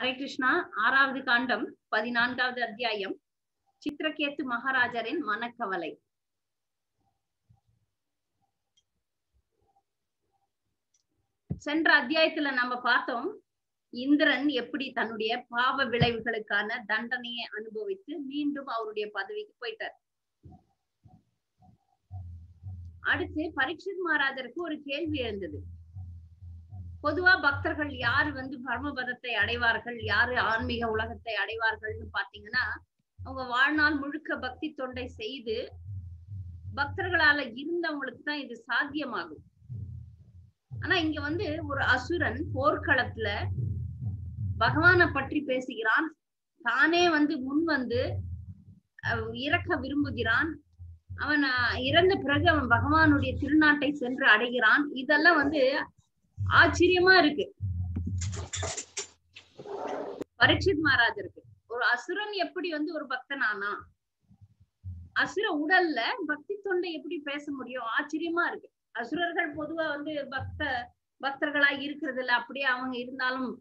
ஹரே கிருஷ்ணா. 6வது காண்டம் 14வது அத்தியாயம் சித்திரகேத்து மகாராஜரின் மனக்கவலை. சென்ற அத்தியாயத்துல நம்ம பார்த்தோம், இந்திரன் எப்படி தன்னுடைய பாவ விளைவுகளுக்கான தண்டனையை அனுபவித்து மீண்டும் அவருடைய பதவிக்கு போயிட்டார். அடுத்து பரீட்சித் மகாராஜருக்கு ஒரு கேள்வி எழுந்தது. பொதுவா பக்தர்கள் யாரு பரமபதத்தை அடைவார்கள், யாரு ஆன்மீக உலகத்தை அடைவார்கள்னு பாத்தீங்கன்னா, அவங்க வாழ்நாள் முழுக்க பக்தி தொண்டை செய்து பக்தர்களால இருந்தவங்களுக்கு தான் இது சாத்தியமாகும். ஆனா இங்க ஒரு அசுரன் போர்க்களத்துல பகவானை பற்றி பேசுகிறான், தானே முன் இறக்க விரும்புகிறான். அவன் இறந்த பிறகு அவன் பகவானுடைய திருநாட்டை சென்று அடைகிறான். இதெல்லாம் ஆச்சரியமா இருக்கு பரீட்சித் மகாராஜருக்கு. ஒரு அசுரன் எப்படி ஒரு பக்தனானா, அசுர உடல்ல பக்தி தொண்டை எப்படி பேச முடியும்? ஆச்சரியமா இருக்கு. அசுரர்கள் பொதுவா பக்தர்களா இருக்கிறது இல்ல, அப்படியே அவங்க இருந்தாலும்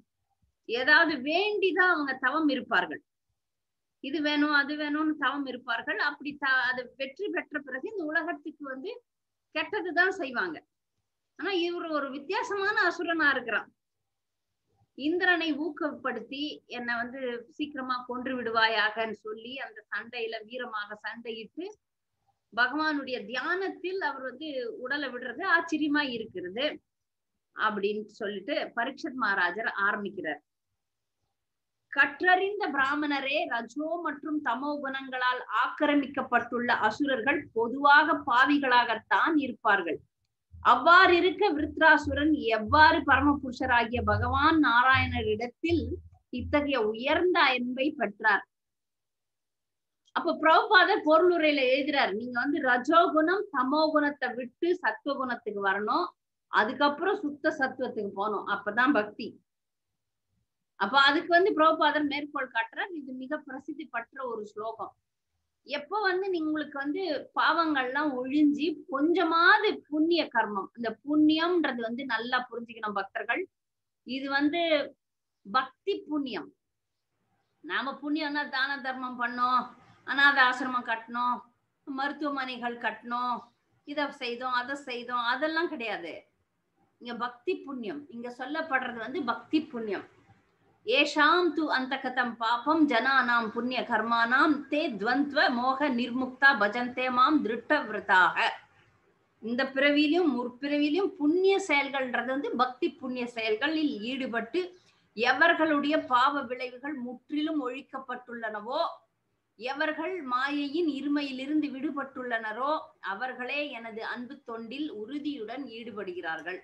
ஏதாவது வேண்டிதான் அவங்க தவம் இருப்பார்கள். இது வேணும் அது வேணும்னு தவம் இருப்பார்கள். அப்படி அது வெற்றி பெற்ற பிறகு இந்த உலகத்துக்கு கெட்டதுதான் செய்வாங்க. ஆனா இவர் ஒரு வித்தியாசமான அசுரனா இருக்கிறான். இந்திரனை ஊக்கப்படுத்தி என்னை சீக்கிரமா கொன்று விடுவாயாகன்னு சொல்லி அந்த சண்டையில வீரமாக சண்டையிட்டு பகவானுடைய தியானத்தில் அவர் உடலை விடுறது ஆச்சரியமா இருக்கிறது அப்படின்னு சொல்லிட்டு பரீட்சித் மகாராஜர் ஆரம்பிக்கிறார். கற்றறிந்த பிராமணரே, ரஜோ மற்றும் தமோ குணங்களால் ஆக்கிரமிக்கப்பட்டுள்ள அசுரர்கள் பொதுவாக பாவிகளாகத்தான் இருப்பார்கள். அவ்வாறு இருக்க விருத்ராசுரன் எவ்வாறு பரமபுருஷராகிய பகவான் நாராயணரிடத்தில் இத்தகைய உயர்ந்த அன்பை பெற்றார்? அப்ப பிரபுபாதர் பொருளுரையில எழுதுறாரு, நீங்க ரஜோகுணம் தமோ குணத்தை விட்டு சத்துவகுணத்துக்கு வரணும், அதுக்கப்புறம் சுத்த சத்துவத்துக்கு போகணும், அப்பதான் பக்தி. அப்ப அதுக்கு பிரபுபாதர் மேற்கோள் காட்டுறார். இது மிக பிரசித்தி பெற்ற ஒரு ஸ்லோகம். எப்ப உங்களுக்கு பாவங்கள்லாம் ஒழிஞ்சி கொஞ்சமாவது புண்ணிய கர்மம், இந்த புண்ணியம்ன்றது நல்லா புரிஞ்சுக்கணும் பக்தர்கள். இது பக்தி புண்ணியம். நாம புண்ணியம்னா தான தர்மம் பண்ணோம், அநாத ஆசிரமம் கட்டணும், மருத்துவமனைகள் கட்டணும், இதை செய்தோம் அதை செய்தோம், அதெல்லாம் கிடையாது. இங்க பக்தி புண்ணியம் இங்க சொல்லப்படுறது பக்தி புண்ணியம். ஏஷாம் து அந்தகதம் பாபம் ஜனானாம் புண்ணிய கர்மானாம் தே துவந்த்வ மோக நிர்முக்தா பஜந்தே மாம் திருட்ட விரதாக. இந்த பிறவியிலும் முற்பிறவியிலும் புண்ணிய செயல்கள்ன்றது பக்தி புண்ணிய செயல்களில் ஈடுபட்டு எவர்களுடைய பாவ விளைவுகள் முற்றிலும் ஒழிக்கப்பட்டுள்ளனவோ, எவர்கள் மாயையின் இருமையிலிருந்து விடுபட்டுள்ளனரோ அவர்களே எனது அன்பு தொண்டில் உறுதியுடன் ஈடுபடுகிறார்கள்.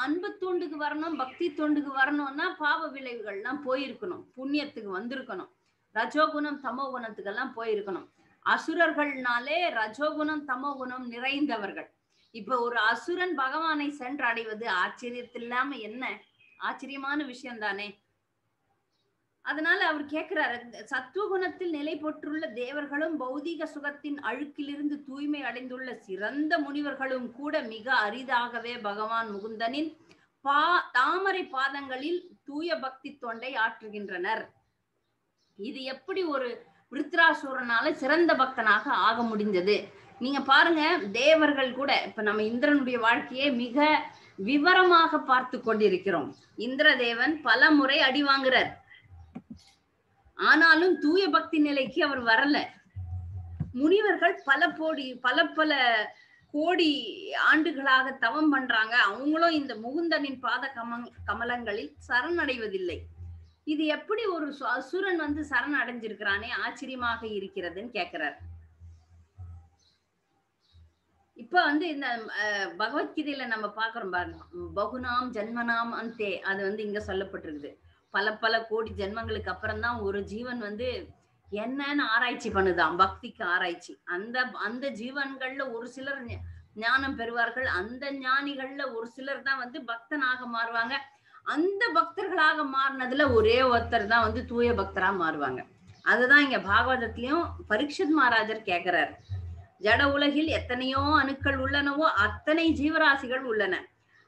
அன்பு தொண்டுக்கு வரணும், பக்தி தொண்டுக்கு வரணும்னா பாவ விளைவுகள்லாம் போயிருக்கணும், புண்ணியத்துக்கு வந்திருக்கணும், ரஜோகுணம் தமோ குணத்துக்கெல்லாம் போயிருக்கணும். அசுரர்கள்னாலே ரஜோகுணம் தமோ குணம் நிறைந்தவர்கள். இப்ப ஒரு அசுரன் பகவானை சென்று அடைவது ஆச்சரியத்தில்லாம என்ன ஆச்சரியமான விஷயம் தானே. அதனால அவர் கேட்கிறாரு, சத்துவகுணத்தில் நிலை பெற்றுள்ள தேவர்களும் பௌதிக சுகத்தின் அழுக்கிலிருந்து தூய்மை அடைந்துள்ள சிறந்த முனிவர்களும் கூட மிக அரிதாகவே பகவான் முகுந்தனின் தாமரை பாதங்களில் தூய பக்தி தொண்டை ஆற்றுகின்றனர். இது எப்படி ஒரு விருத்ராசுரனால சிறந்த பக்தனாக ஆக முடிந்தது? நீங்க பாருங்க, தேவர்கள் கூட, இப்ப நம்ம இந்திரனுடைய வாழ்க்கையை மிக விவரமாக பார்த்து கொண்டிருக்கிறோம். இந்திரதேவன் பல முறை அடி வாங்குறார், ஆனாலும் தூய பக்தி நிலைக்கு அவர் வரல. முனிவர்கள் பல கோடி ஆண்டுகளாக தவம் பண்றாங்க, அவங்களும் இந்த முகுந்தனின் பாத கமலங்களில் சரணடைவதில்லை. இது எப்படி ஒரு அசுரன் சரண் அடைஞ்சிருக்கிறானே, ஆச்சரியமாக இருக்கிறதுன்னு கேட்கிறார். இப்ப இந்த பகவத்கீதையில நம்ம பாக்குறோம் பாருங்க, பகுனாம் ஜன்மனாம் அந்தே, அது இங்க சொல்லப்பட்டிருக்குது. பல கோடி ஜென்மங்களுக்கு அப்புறம் தான் ஒரு ஜீவன் என்னன்னு ஆராய்ச்சி பண்ணுதான், பக்திக்கு ஆராய்ச்சி. அந்த ஜீவன்கள்ல ஒரு சிலர் ஞானம் பெறுவார்கள், அந்த ஞானிகள்ல ஒரு சிலர் தான் பக்தனாக மாறுவாங்க. அந்த பக்தர்களாக மாறினதுல ஒரே ஒருத்தர் தான் தூய பக்தரா மாறுவாங்க. அதுதான் இங்க பாகவதத்திலையும் பரீட்சித் மகாராஜர் கேட்கிறார். ஜட உலகில் எத்தனையோ அணுக்கள் உள்ளனவோ அத்தனை ஜீவராசிகள் உள்ளன.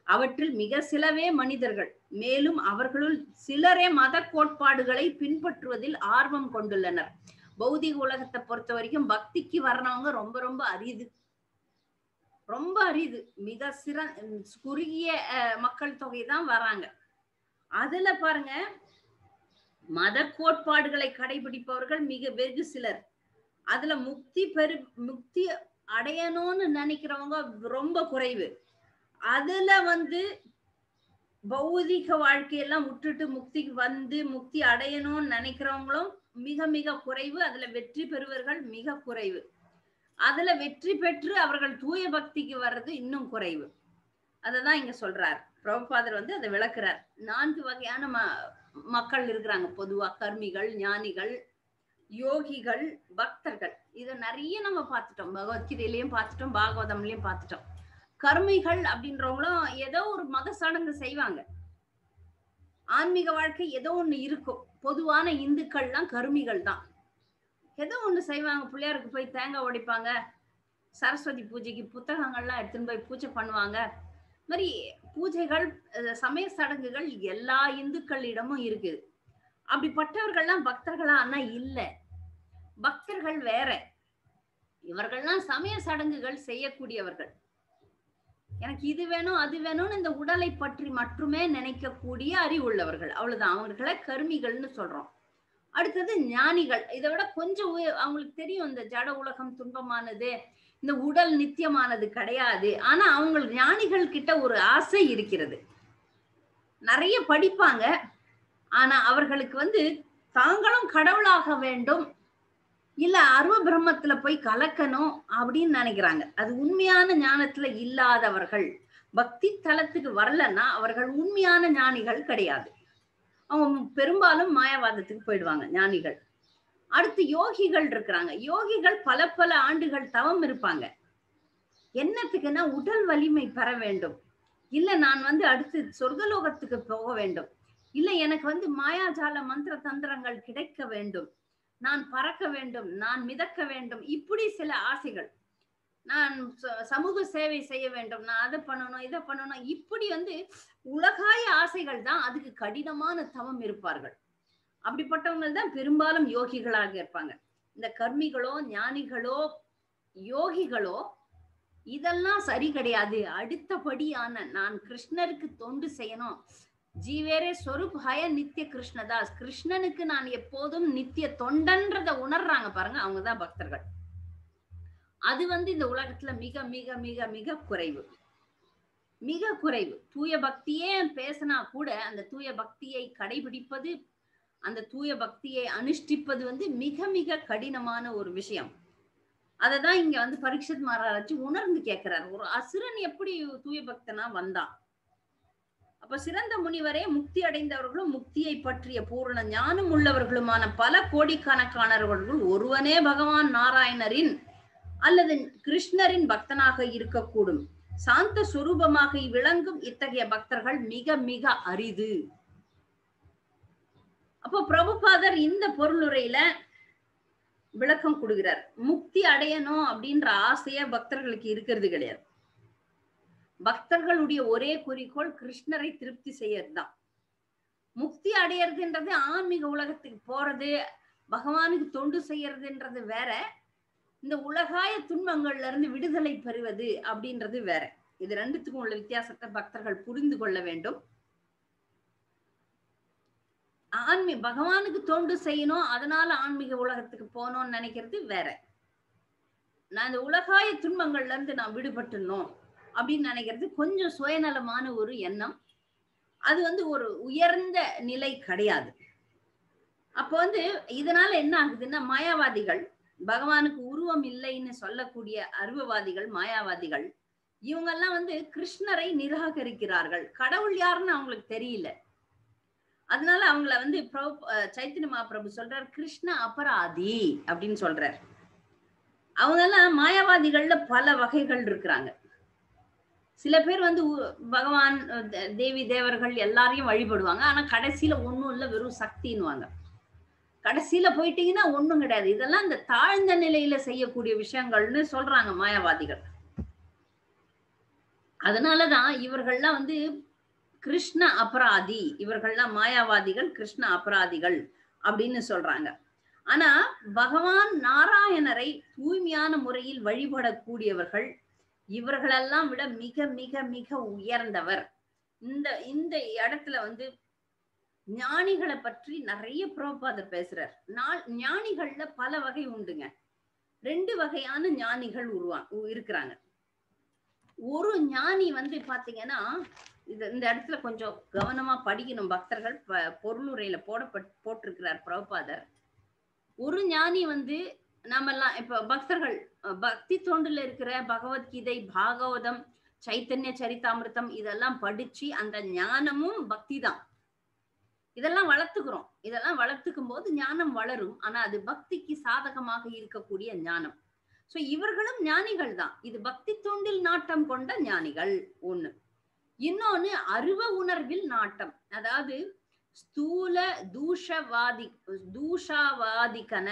அவற்றில் மிக சிலவே மனிதர்கள். மேலும் அவர்களுள் சிலரே மத கோட்பாடுகளை பின்பற்றுவதில் ஆர்வம் கொண்டுள்ளனர். பௌதிக உலகத்தை பொறுத்த வரைக்கும் பக்திக்கு வர்றவங்க ரொம்ப ரொம்ப அரிது, ரொம்ப அரிது. மிக குறுகிய மக்கள் தொகை தான் வராங்க. அதுல பாருங்க, மத கோட்பாடுகளை கடைபிடிப்பவர்கள் மிக வெகு சிலர். அதுல முக்தி அடையணும்னு நினைக்கிறவங்க ரொம்ப குறைவு. அதுல பௌதிக வாழ்க்கையெல்லாம் விட்டுட்டு முக்திக்கு முக்தி அடையணும்னு நினைக்கிறவங்களும் மிக மிக குறைவு. அதுல வெற்றி பெறுவர்கள் மிக குறைவு. அதுல வெற்றி பெற்று அவர்கள் தூய பக்திக்கு வர்றது இன்னும் குறைவு. அததான் இங்க சொல்றார் பிரபுபாதர். அதை விளக்குறார். 4 வகையான மக்கள் இருக்கிறாங்க பொதுவா. கர்மிகள், ஞானிகள், யோகிகள், பக்தர்கள். இத நிறைய நம்ம பார்த்துட்டோம். பகவத்கீதையிலயும் பார்த்துட்டோம், பாகவதம்லயும் பார்த்துட்டோம். கர்மிகள் அப்படின்றவங்களும் ஏதோ ஒரு மத சடங்கு செய்வாங்க. ஆன்மீக வாழ்க்கை ஏதோ ஒண்ணு இருக்கும். பொதுவான இந்துக்கள்லாம் கர்மிகள் தான். ஏதோ ஒண்ணு செய்வாங்க. பிள்ளையாருக்கு போய் தேங்காய் உடைப்பாங்க, சரஸ்வதி பூஜைக்கு புத்தகங்கள்லாம் எடுத்துன்னு போய் பூஜை பண்ணுவாங்க. மாதிரி பூஜைகள், சமய சடங்குகள் எல்லா இந்துக்களிடமும் இருக்குது. அப்படிப்பட்டவர்கள்லாம் பக்தர்களா? ஆனா இல்ல, பக்தர்கள் வேற. இவர்கள்லாம் சமய சடங்குகள் செய்யக்கூடியவர்கள். எனக்கு இது வேணும் அது வேணும்னு இந்த உடலை பற்றி மட்டுமே நினைக்கக்கூடிய அறிவுள்ளவர்கள், அவ்வளவுதான். அவர்களை கர்மிகள்னு சொல்றோம். அடுத்தது ஞானிகள். இதை விட கொஞ்சம் அவங்களுக்கு தெரியும், இந்த ஜட உலகம் துன்பமானது, இந்த உடல் நித்தியமானது கிடையாது. ஆனா அவங்களுக்கு ஞானிகள் கிட்ட ஒரு ஆசை இருக்கிறது. நிறைய படிப்பாங்க. ஆனா அவர்களுக்கு தாங்களும் கடவுளாக வேண்டும், இல்ல அருவ பிரம்மத்துல போய் கலக்கணும் அப்படின்னு நினைக்கிறாங்க. அது உண்மையான ஞானத்துல இல்லாதவர்கள். பக்தி தலத்துக்கு வரலன்னா அவர்கள் உண்மையான ஞானிகள் கிடையாது. அவங்க பெரும்பாலும் மாயாவாதத்துக்கு போயிடுவாங்க ஞானிகள். அடுத்து யோகிகள் இருக்கிறாங்க. யோகிகள் பல பல ஆண்டுகள் தவம் இருப்பாங்க. என்னத்துக்குன்னா உடல் வலிமை பெற வேண்டும், இல்ல நான் அடுத்து சொர்க்கலோகத்துக்கு போக வேண்டும், இல்ல எனக்கு மாயாஜால மந்திர தந்திரங்கள் கிடைக்க வேண்டும், நான் பறக்க வேண்டும், நான் மிதக்க வேண்டும், இப்படி சில ஆசைகள். நான் சமூக சேவை செய்ய வேண்டும், நான் அதை பண்ணணும் இதை பண்ணணும், இப்படி உலகாய ஆசைகள் தான். அதுக்கு கடினமான தவம் இருப்பார்கள். அப்படிப்பட்டவங்க தான் பெரும்பாலும் யோகிகளாக இருப்பாங்க. இந்த கர்மிகளோ, ஞானிகளோ, யோகிகளோ இதெல்லாம் சரி கிடையாது. அடுத்தபடியான நான் கிருஷ்ணருக்கு தொண்டு செய்யணும், ஜீவேரே ஸ்வரூப் ஹய நித்திய கிருஷ்ணதாஸ், கிருஷ்ணனுக்கு நான் எப்போதும் நித்திய தொண்டன்றத உணர்றாங்க பாருங்க, அவங்கதான் பக்தர்கள். அது இந்த உலகத்துல மிக மிக மிக மிக குறைவு, மிக குறைவு. தூய பக்தியே பேசினா கூட அந்த தூய பக்தியை கடைபிடிப்பது, அந்த தூய பக்தியை அனுஷ்டிப்பது மிக மிக கடினமான ஒரு விஷயம். அததான் இங்க பரீட்சித் மகாராஜ் உணர்ந்து கேட்கிறார். ஒரு அசுரன் எப்படி தூய பக்தனா வந்தான்? அப்ப சிறந்த முனிவரே, முக்தி அடைந்தவர்களும் முக்தியை பற்றிய பூரண ஞானம் உள்ளவர்களுமான பல கோடிக்கணக்கானவர்கள் ஒருவனே பகவான் நாராயணரின் அல்லது கிருஷ்ணரின் பக்தனாக இருக்கக்கூடும். சாந்த சுரூபமாக விளங்கும் இத்தகைய பக்தர்கள் மிக மிக அரிது. அப்போ பிரபுபாதர் இந்த பொருளுரையில விளக்கம் கொடுக்கிறார். முக்தி அடையணும் அப்படின்ற ஆசைய பக்தர்களுக்கு இருக்கிறது கிடையாது. பக்தர்களுடைய ஒரே குறிக்கோள் கிருஷ்ணரை திருப்தி செய்யறதுதான். முக்தி அடையறதுன்றது ஆன்மீக உலகத்துக்கு போறது, பகவானுக்கு தொண்டு செய்யறதுன்றது வேற. இந்த உலகாய துன்பங்கள்ல இருந்து விடுதலை பெறுவது அப்படின்றது வேற. இது ரெண்டுத்துக்கும் உள்ள வித்தியாசத்தை பக்தர்கள் புரிந்து கொள்ள வேண்டும். பகவானுக்கு தொண்டு செய்யணும், அதனால ஆன்மீக உலகத்துக்கு போகணும்னு நினைக்கிறது வேற. நான் இந்த உலகாய துன்பங்கள்ல இருந்து நான் விடுபட்டுணும் அப்படின்னு நினைக்கிறது கொஞ்சம் சுயநலமான ஒரு எண்ணம். அது ஒரு உயர்ந்த நிலை கிடையாது. அப்போ இதனால என்ன ஆகுதுன்னா, மாயாவாதிகள், பகவானுக்கு உருவம் இல்லைன்னு சொல்லக்கூடிய அருவவாதிகள், மாயாவாதிகள், இவங்கெல்லாம் கிருஷ்ணரை நிராகரிக்கிறார்கள். கடவுள் யாருன்னு அவங்களுக்கு தெரியல. அதனால அவங்கள சைத்தன்ய மகாபிரபு சொல்றார், கிருஷ்ண அபராதி அப்படின்னு சொல்றார். அவங்க எல்லாம் மாயாவாதிகள்ல பல வகைகள் இருக்கிறாங்க. சில பேர் பகவான், தேவி தேவர்கள் எல்லாரையும் வழிபடுவாங்க. ஆனா கடைசியில ஒண்ணும் இல்ல, வெறும் சக்தின்னுவாங்க. கடைசியில போயிட்டீங்கன்னா ஒண்ணும் கிடையாது. இதெல்லாம் இந்த தாழ்ந்த நிலையில செய்யக்கூடிய விஷயங்கள்னு சொல்றாங்க மாயாவாதிகள். அதனாலதான் இவர்கள்லாம் வந்து கிருஷ்ண அபராதி, இவர்கள்லாம் மாயாவாதிகள், கிருஷ்ண அபராதிகள் அப்படின்னு சொல்றாங்க. ஆனா பகவான் நாராயணரை தூய்மையான முறையில் வழிபடக்கூடியவர்கள் இவர்களெல்லாம் விட மிக மிக மிக உயர்ந்தவர். இந்த இந்த இடத்துல வந்து ஞானிகளை பற்றி நிறைய பிரபுபாதர் பேசுறார். ஞானிகள்ல பல வகை உண்டுங்க. 2 வகையான ஞானிகள் இருக்கிறாங்க. ஒரு ஞானி வந்து பாத்தீங்கன்னா, இந்த இடத்துல கொஞ்சம் கவனமா படிக்கணும் பக்தர்கள். பொருளுரையில போட்டிருக்கிறார் பிரபுபாதர். ஒரு ஞானி வந்து நாமெல்லாம் இப்ப பக்தர்கள் பக்தி தொண்டுல இருக்கிற பகவத்கீதை, பாகவதம், சைத்தன்ய சரிதாமிர்தம் இதெல்லாம் படிச்சு அந்த ஞானமும் பக்தி தான். இதெல்லாம் வளர்த்துக்கிறோம். இதெல்லாம் வளர்த்துக்கும் போது ஞானம் வளரும். ஆனா அது பக்திக்கு சாதகமாக இருக்கக்கூடிய ஞானம். சோ இவர்களும் ஞானிகள் தான். இது பக்தி தொண்டில் நாட்டம் கொண்ட ஞானிகள் ஒண்ணு. இன்னொன்னு அருவ உணர்வில் நாட்டம். அதாவது ஸ்தூல தூஷாவாதின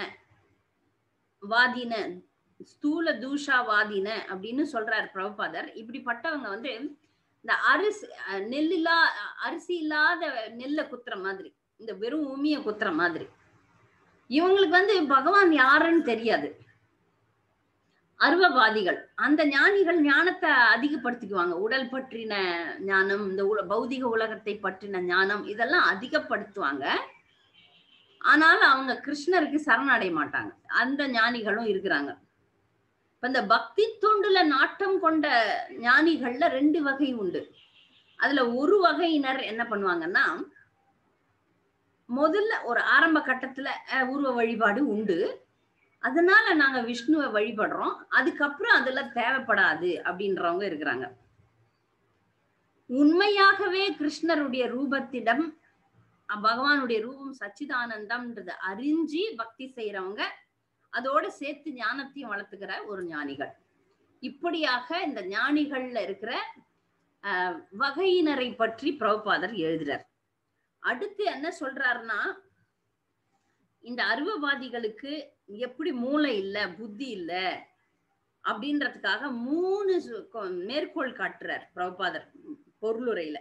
ஸ்தூல தூஷாவாதின அப்படின்னு சொல்றாரு பிரபுபாதர். இப்படிப்பட்டவங்க வந்து இந்த அரிசி இல்லாத நெல்லை குத்துற மாதிரி, இந்த வெறும் உமிய குத்துற மாதிரி. இவங்களுக்கு வந்து பகவான் யாருன்னு தெரியாது. அருவவாதிகள், அந்த ஞானிகள் ஞானத்தை அதிகப்படுத்திக்குவாங்க. உடல் பற்றின ஞானம், இந்த பௌதிக உலகத்தை பற்றின ஞானம் இதெல்லாம் அதிகப்படுத்துவாங்க. ஆனாலும் அவங்க கிருஷ்ணருக்கு சரணடைய மாட்டாங்க. அந்த ஞானிகளும் இருக்கிறாங்க. இப்ப இந்த பக்தி தொண்டுல நாட்டம் கொண்ட ஞானிகள்ல 2 வகை உண்டு. அதுல ஒரு வகையினர் என்ன பண்ணுவாங்கன்னா, முதல்ல ஒரு ஆரம்ப கட்டத்துல உருவ வழிபாடு உண்டு, அதனால நாங்க விஷ்ணுவை வழிபடுறோம், அதுக்கப்புறம் அதுல தேவைப்படாது அப்படின்றவங்க இருக்கிறாங்க. உண்மையாகவே கிருஷ்ணருடைய ரூபத்திடம் பகவானுடைய ரூபம் சச்சிதானந்தம்ன்றத அறிஞ்சி பக்தி செய்யறவங்க, அதோட சேர்த்து ஞானத்தையும் வளர்த்துக்கிற ஒரு ஞானிகள். இப்படியாக இந்த ஞானிகள்ல இருக்கிற வகையினரை பற்றி பிரபுபாதர் எழுதுறார். அடுத்து என்ன சொல்றாருன்னா, இந்த அருவவாதிகளுக்கு எப்படி மூளை இல்ல, புத்தி இல்ல அப்படின்றதுக்காக 3 மேற்கோள் காட்டுறார் பிரபுபாதர் பொருளுரையில.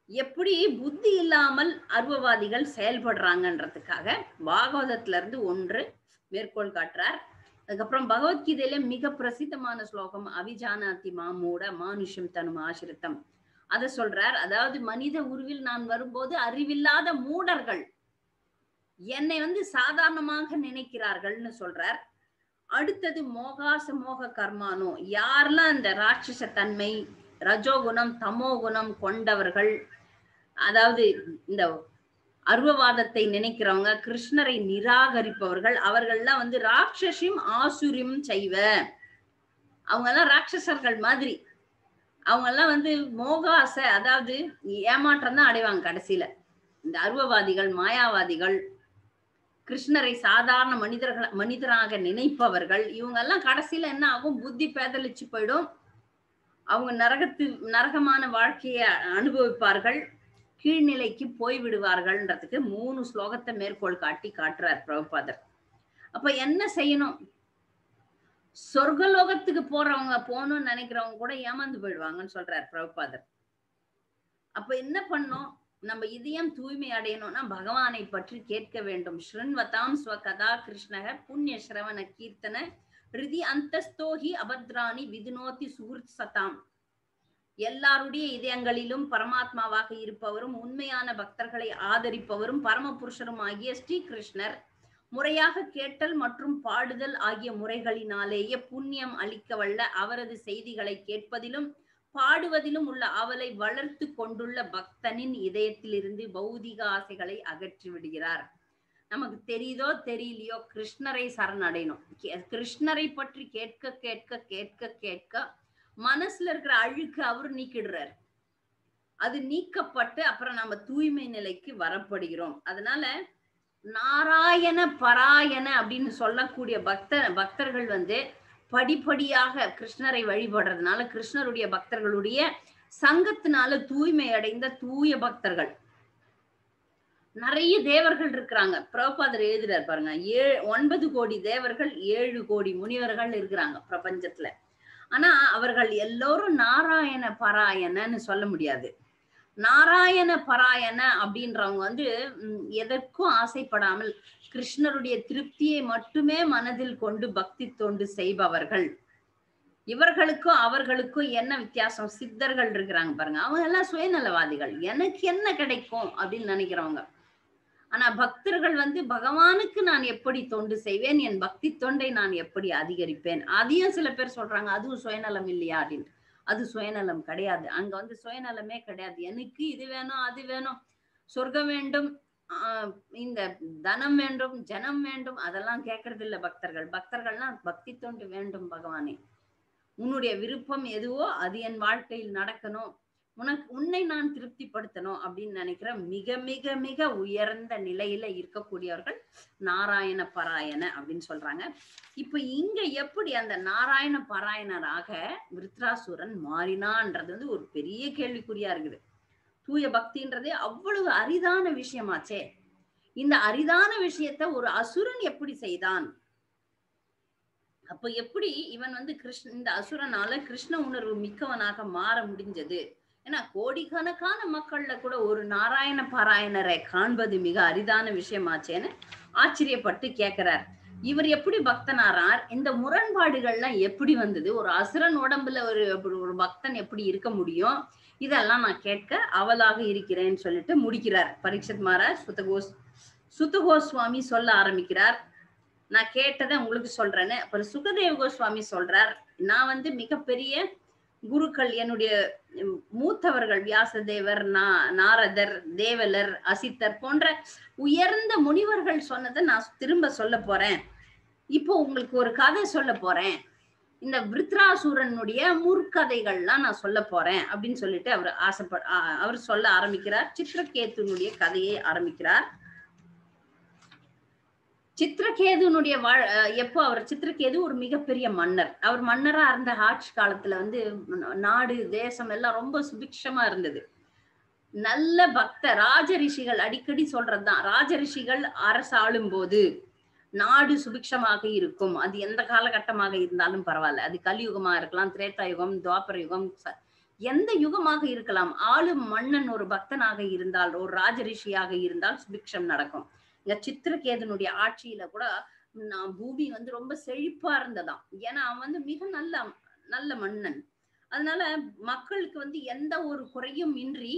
எப்படி புத்தி இல்லாமல் அருவவாதிகள் செயல்படுறாங்கன்றதுக்காக பாகவதத்துல இருந்து 1 மேற்கோள் காட்டுறார். அதுக்கப்புறம் பகவத்கீதையில மிக பிரசித்தமான ஸ்லோகம் அவிஜானாதி மாமூட மானுஷம் தனும் ஆசிரித்தம், அத சொல்றார். அதாவது மனித உருவில் நான் வரும்போது அறிவில்லாத மூடர்கள் என்னை வந்து சாதாரணமாக நினைக்கிறார்கள்னு சொல்றார். அடுத்தது மோகாச மோக கர்மானோ, யாரெல்லாம் இந்த ராட்சச தன்மை, ரஜோகுணம், தமோகுணம் கொண்டவர்கள், அதாவது இந்த அருவவாதத்தை நினைக்கிறவங்க, கிருஷ்ணரை நிராகரிப்பவர்கள், அவர்கள்லாம் வந்து ராட்சசியும் ஆசுரியும் செய்வ, அவங்க எல்லாம் ராட்சசர்கள் மாதிரி. அவங்க எல்லாம் வந்து மோகாச, அதாவது ஏமாற்றம் தான் அடைவாங்க கடைசியில. இந்த அருவவாதிகள், மாயாவாதிகள், கிருஷ்ணரை சாதாரண மனிதராக நினைப்பவர்கள், இவங்க எல்லாம் கடைசியில என்ன ஆகும், புத்தி பேதலிச்சு போயிடும். அவங்க நரகமான வாழ்க்கையை அனுபவிப்பார்கள், கீழ்நிலைக்கு போய் விடுவார்கள்ன்றதுக்கு 3 ஸ்லோகத்தை மேற்கோள் காட்டுறார் பிரபுபாதர். அப்ப என்ன செய்யணும்? சொர்க்கலோகத்துக்கு போகணும்னு நினைக்கிறவங்க கூட ஏமாந்து போயிடுவாங்கன்னு சொல்றார் பிரபுபாதர். அப்ப என்ன பண்ணோம்? நம்ம இதயம் தூய்மை அடையணும்னா பகவானை பற்றி கேட்க வேண்டும். ஸ்ருண்வதாம் ஸ்வகதா கிருஷ்ணக புண்ணிய ஸ்ரவண கீர்த்தன ரிதி அந்தஸ்தோஹி அபத்ராணி விதுனோதி சுகிருத் சதாம். எல்லாருடைய இதயங்களிலும் பரமாத்மாவாக இருப்பவரும் உண்மையான பக்தர்களை ஆதரிப்பவரும் பரமபுருஷரும் ஆகிய ஸ்ரீ கிருஷ்ணர் முறையாக கேட்டல் மற்றும் பாடுதல் ஆகிய முறைகளினாலேயே புண்ணியம் அளிக்க வல்ல அவரது செய்திகளை கேட்பதிலும் பாடுவதிலும் உள்ள அவளை வளர்த்து கொண்டுள்ள பக்தனின் இதயத்திலிருந்து பௌதிக ஆசைகளை அகற்றி விடுகிறார். நமக்கு தெரியுதோ தெரியலையோ கிருஷ்ணரை சரணடையணும். கிருஷ்ணரை பற்றி கேட்க கேட்க கேட்க கேட்க மனசுல இருக்கிற அழுக்கு அவர் நீக்கிடுறார். அது நீக்கப்பட்டு அப்புறம் நம்ம தூய்மை நிலைக்கு வரப்படுகிறோம். அதனால நாராயண பராயண அப்படின்னு சொல்லக்கூடிய பக்தர்கள் வந்து படிப்படியாக கிருஷ்ணரை வழிபடுறதுனால, கிருஷ்ணருடைய பக்தர்களுடைய சங்கத்தினால தூய்மை அடைந்த தூய பக்தர்கள். நிறைய தேவர்கள் இருக்கிறாங்க. பிரபுபாதர் எழுதுறார் பாருங்க, 9 கோடி தேவர்கள், 7 கோடி முனிவர்கள் இருக்கிறாங்க பிரபஞ்சத்துல. ஆனா அவர்கள் எல்லோரும் நாராயண பராயணன்னு சொல்ல முடியாது. நாராயண பராயண அப்படின்றவங்க வந்து எதற்கும் ஆசைப்படாமல் கிருஷ்ணருடைய திருப்தியை மட்டுமே மனதில் கொண்டு பக்தி தொண்டு செய்பவர்கள். இவர்களுக்கும் அவர்களுக்கும் என்ன வித்தியாசம்? சித்தர்கள் இருக்கிறாங்க பாருங்க, அவங்க எல்லாம் சுயநலவாதிகள், எனக்கு என்ன கிடைக்கும் அப்படின்னு நினைக்கிறவங்க. ஆனா பக்தர்கள் வந்து பகவானுக்கு நான் எப்படி தொண்டு செய்வேன், என் பக்தி தொண்டை நான் எப்படி அதிகரிப்பேன். அதையும் சில பேர் சொல்றாங்க, அதுவும் சுயநலம் இல்லையா அப்படின்னு. அது சுயநலம் கிடையாது. அங்க வந்து சுயநலமே கிடையாது. எனக்கு இது வேணும், அது வேணும், சொர்க்கம் வேண்டும், இந்த தனம் வேண்டும், ஜனம் வேண்டும், அதெல்லாம் கேட்கறது இல்ல பக்தர்கள். பக்தர்கள்லாம் பக்தி தொண்டு வேண்டும் பகவானே, உன்னுடைய விருப்பம் எதுவோ அது என் வாழ்க்கையில் நடக்கணும், உன்னை நான் திருப்திப்படுத்தணும் அப்படின்னு நினைக்கிற மிக மிக மிக உயர்ந்த நிலையில இருக்கக்கூடியவர்கள் நாராயண பராயண அப்படின்னு சொல்றாங்க. இப்ப இங்க எப்படி அந்த நாராயண பராயணராக விருத்ராசுரன் மாறினான்றது வந்து ஒரு பெரிய கேள்விக்குறியா இருக்குது. தூய பக்தின்றதே அவ்வளவு அரிதான விஷயமாச்சே. இந்த அரிதான விஷயத்த ஒரு அசுரன் எப்படி செய்தான்? அப்ப எப்படி இவன் வந்து இந்த அசுரனால கிருஷ்ண உணர்வு மிக்கவனாக மாற முடிஞ்சது? ஏன்னா கோடிக்கணக்கான மக்கள்ல கூட ஒரு நாராயண பாராயணரை காண்பது மிக அரிதான விஷயமாச்சேன்னு ஆச்சரியப்பட்டு கேட்கிறார். இவர் எப்படி பக்தனாரார்? இந்த முரண்பாடுகள்லாம் எப்படி வந்தது? ஒரு அசுரன் உடம்புல ஒரு பக்தன் எப்படி இருக்க முடியும்? இதெல்லாம் நான் கேட்க அவலாக இருக்கிறேன்னு சொல்லிட்டு முடிக்கிறார் பரீட்சித் மகாராஜ். சுதகோஸ்வாமி சொல்ல ஆரம்பிக்கிறார், நான் கேட்டதை உங்களுக்கு சொல்றேன்னு. அப்புறம் சுகதேவ கோஸ்வாமி சொல்றார், நான் வந்து மிகப்பெரிய குருக்கள், என்னுடைய மூத்தவர்கள் வியாசதேவர், நாரதர், தேவலர், அசித்தர் போன்ற உயர்ந்த முனிவர்கள் சொன்னதை நான் திரும்ப சொல்ல போறேன். இப்போ உங்களுக்கு ஒரு கதை சொல்ல போறேன், இந்த விருத்ராசுரனுடைய முற்கதைகள்லாம் நான் சொல்ல போறேன் அப்படின்னு சொல்லிட்டு அவர் சொல்ல ஆரம்பிக்கிறார். சித்ரகேதுனுடைய கதையை ஆரம்பிக்கிறார். சித்ரகேதுனுடைய எப்போ அவர் சித்ரகேது ஒரு மிகப்பெரிய மன்னர். அவர் மன்னரா இருந்த ஆட்சி காலத்துல வந்து நாடு தேசம் எல்லாம் ரொம்ப சுபிக்ஷமா இருந்தது. நல்ல பக்த ராஜரிஷிகள் அடிக்கடி சொல்றதுதான், ராஜரிஷிகள் அரசாளும் போது நாடு சுபிக்ஷமாக இருக்கும். அது எந்த காலகட்டமாக இருந்தாலும் பரவாயில்ல, அது கலியுகமா இருக்கலாம், திரேதா யுகம், துவாபர யுகம், எந்த யுகமாக இருக்கலாம். ஆளும் மன்னன் ஒரு பக்தனாக இருந்தால், ஒரு ராஜரிஷியாக இருந்தால் சுபிக்ஷம் நடக்கும். இந்த சித்ரகேதனுடைய ஆட்சியில கூட பூமி வந்து ரொம்ப செழிப்பா இருந்ததாம். ஏன்னா அவன் வந்து மிக நல்ல மன்னன். அதனால மக்களுக்கு வந்து எந்த ஒரு குறையும் இன்றி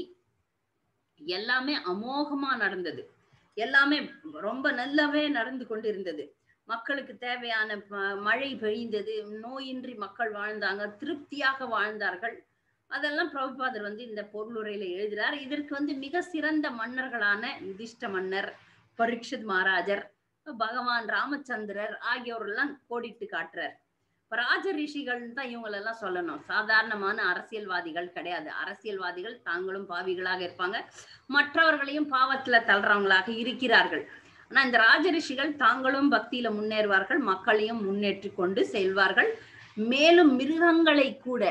எல்லாமே அமோகமா நடந்தது. எல்லாமே ரொம்ப நல்லாவே நடந்து கொண்டிருந்தது. மக்களுக்கு தேவையான மழை பெய்ந்தது, நோயின்றி மக்கள் வாழ்ந்தாங்க, திருப்தியாக வாழ்ந்தார்கள். அதெல்லாம் பிரபுபாதர் வந்து இந்த பொருளுரையில எழுதுறார். இதற்கு வந்து மிக சிறந்த மன்னர்களான யுதிஷ்ட மன்னர், பரீட்சித் மகாராஜர், பகவான் ராமச்சந்திரர் ஆகியோரெல்லாம் கோடிட்டு காட்டுறார். ராஜ ரிஷிகள் தான் இவங்களெல்லாம் சொல்லணும், சாதாரணமான அரசியல்வாதிகள் கிடையாது. அரசியல்வாதிகள் தாங்களும் பாவிகளாக இருப்பாங்க, மற்றவர்களையும் பாவத்துல தள்ளுறவங்களாக இருக்கிறார்கள். ஆனா இந்த ராஜரிஷிகள் தாங்களும் பக்தியில முன்னேறுவார்கள், மக்களையும் முன்னேற்றி கொண்டு செல்வார்கள். மேலும் மிருகங்களை கூட,